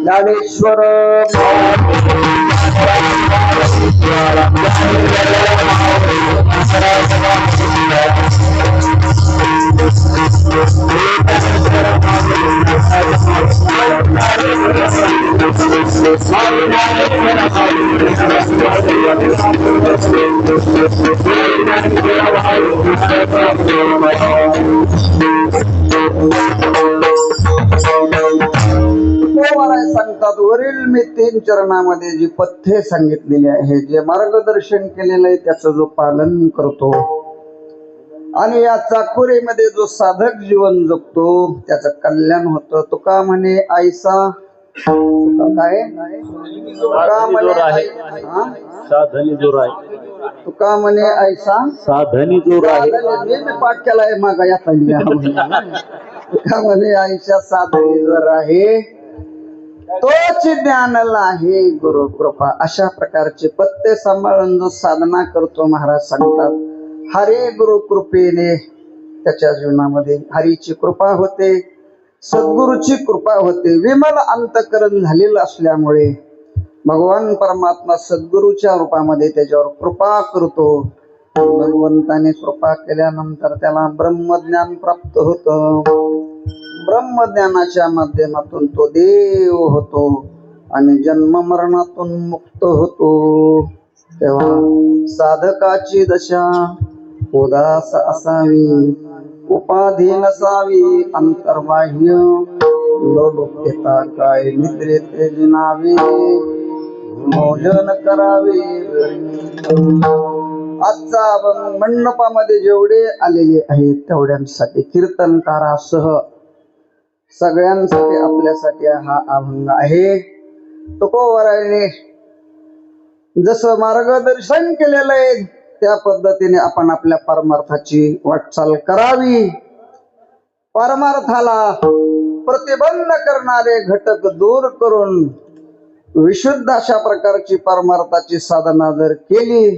ज्ञानेश्वर सांगतात, वरील मी 3 चरणामध्ये जी पथ्ये सांगितलेली आहे, जे मार्गदर्शन केलेलं आहे, त्याचं जो पालन करतो आणि या चाकोरीमध्ये जो साधक जीवन जगतो त्याचं कल्याण होतं. तुका म्हणे आयसा काय तुका म्हणे साधनी जोर आहे. तुका म्हणे ऐसा साधनी जोर आहे. मी पाठ केलाय मागा याचा तुका म्हणे आयशा साधनी जोर आहे, तोच ज्ञानला आहे गुरु कृपा. अशा प्रकारचे पत्ते सांभाळून जो साधना करतो, महाराज सांगतात, हरे गुरु कृपेने त्याच्या जीवनामध्ये हरीची कृपा होते, सद्गुरूची कृपा होते. विमल अंतकरण झालेलं असल्यामुळे भगवान परमात्मा सद्गुरूच्या रूपामध्ये त्याच्यावर कृपा करतो. भगवंताने कृपा केल्यानंतर त्याला ब्रह्मज्ञान प्राप्त होतं. ब्रह्मज्ञानाच्या माध्यमातून तो देव होतो आणि जन्म मरणातून मुक्त होतो. तेव्हा साधकाची दशा उदास असावी, उपाधी नसावी, अंतर्बाह्य लोलुपता काय निद्रेत जिनावे, भोजन करावे. आजचा मंडपामध्ये जेवढे आलेले आहेत तेवढ्यांसाठी कीर्तनकारासह सगळ्यांसाठी आपल्यासाठी हा अभंग आहे. तुकोबराने जसं मार्गदर्शन केलेलं आहे त्या पद्धतीने आपण आपल्या परमार्थाची वाटचाल करावी. परमार्थाला प्रतिबंध करणारे घटक दूर करून विशुद्ध अशा प्रकारची परमार्थाची साधना जर केली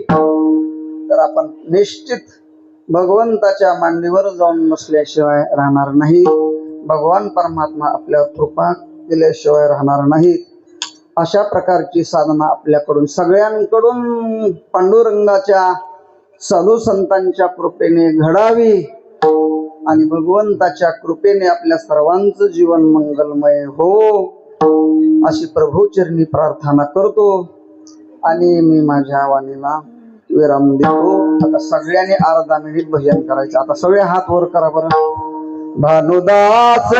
तर आपण निश्चित भगवंताच्या मांडीवर जाऊन बसल्याशिवाय राहणार नाही. भगवान परमात्मा आपल्यावर कृपा केल्याशिवाय राहणार नाहीत. अशा प्रकारची साधना आपल्याकडून सगळ्यांकडून पांडुरंगाच्या साधू संतांच्या कृपेने घडावी आणि भगवंताच्या कृपेने आपल्या सर्वांचं जीवन मंगलमय हो, अशी प्रभूचरणी प्रार्थना करतो आणि मी माझ्या वाणीला विराम देतो. आता सगळ्यांनी अर्धा मिनिट भजन करायचं. आता सगळे हात वर करा बरं. भानुदास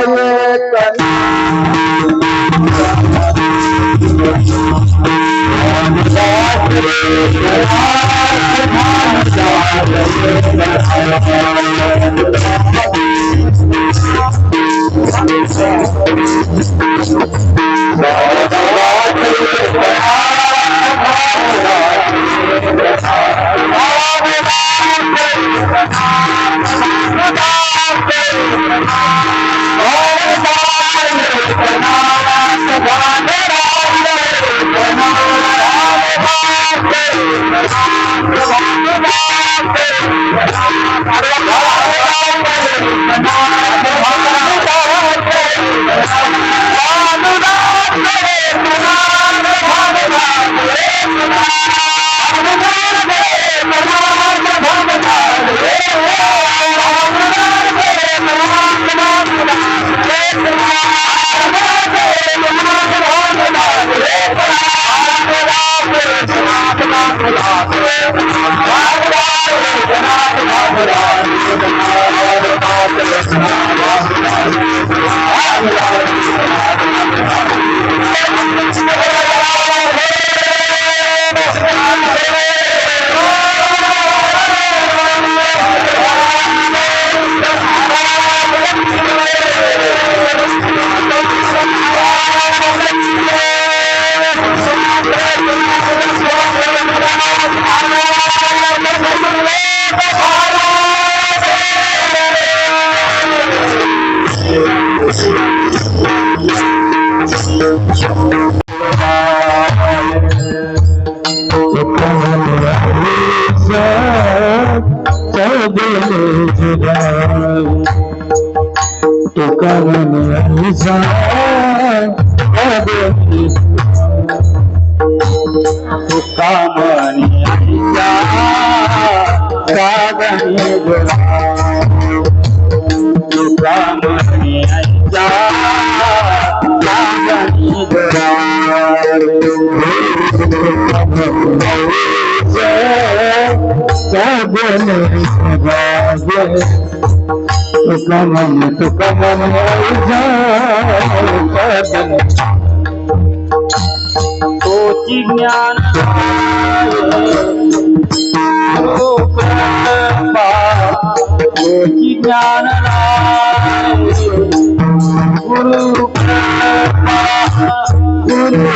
तोची ज्ञान तोची ज्ञान गुरु कृपा गुरु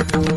आपण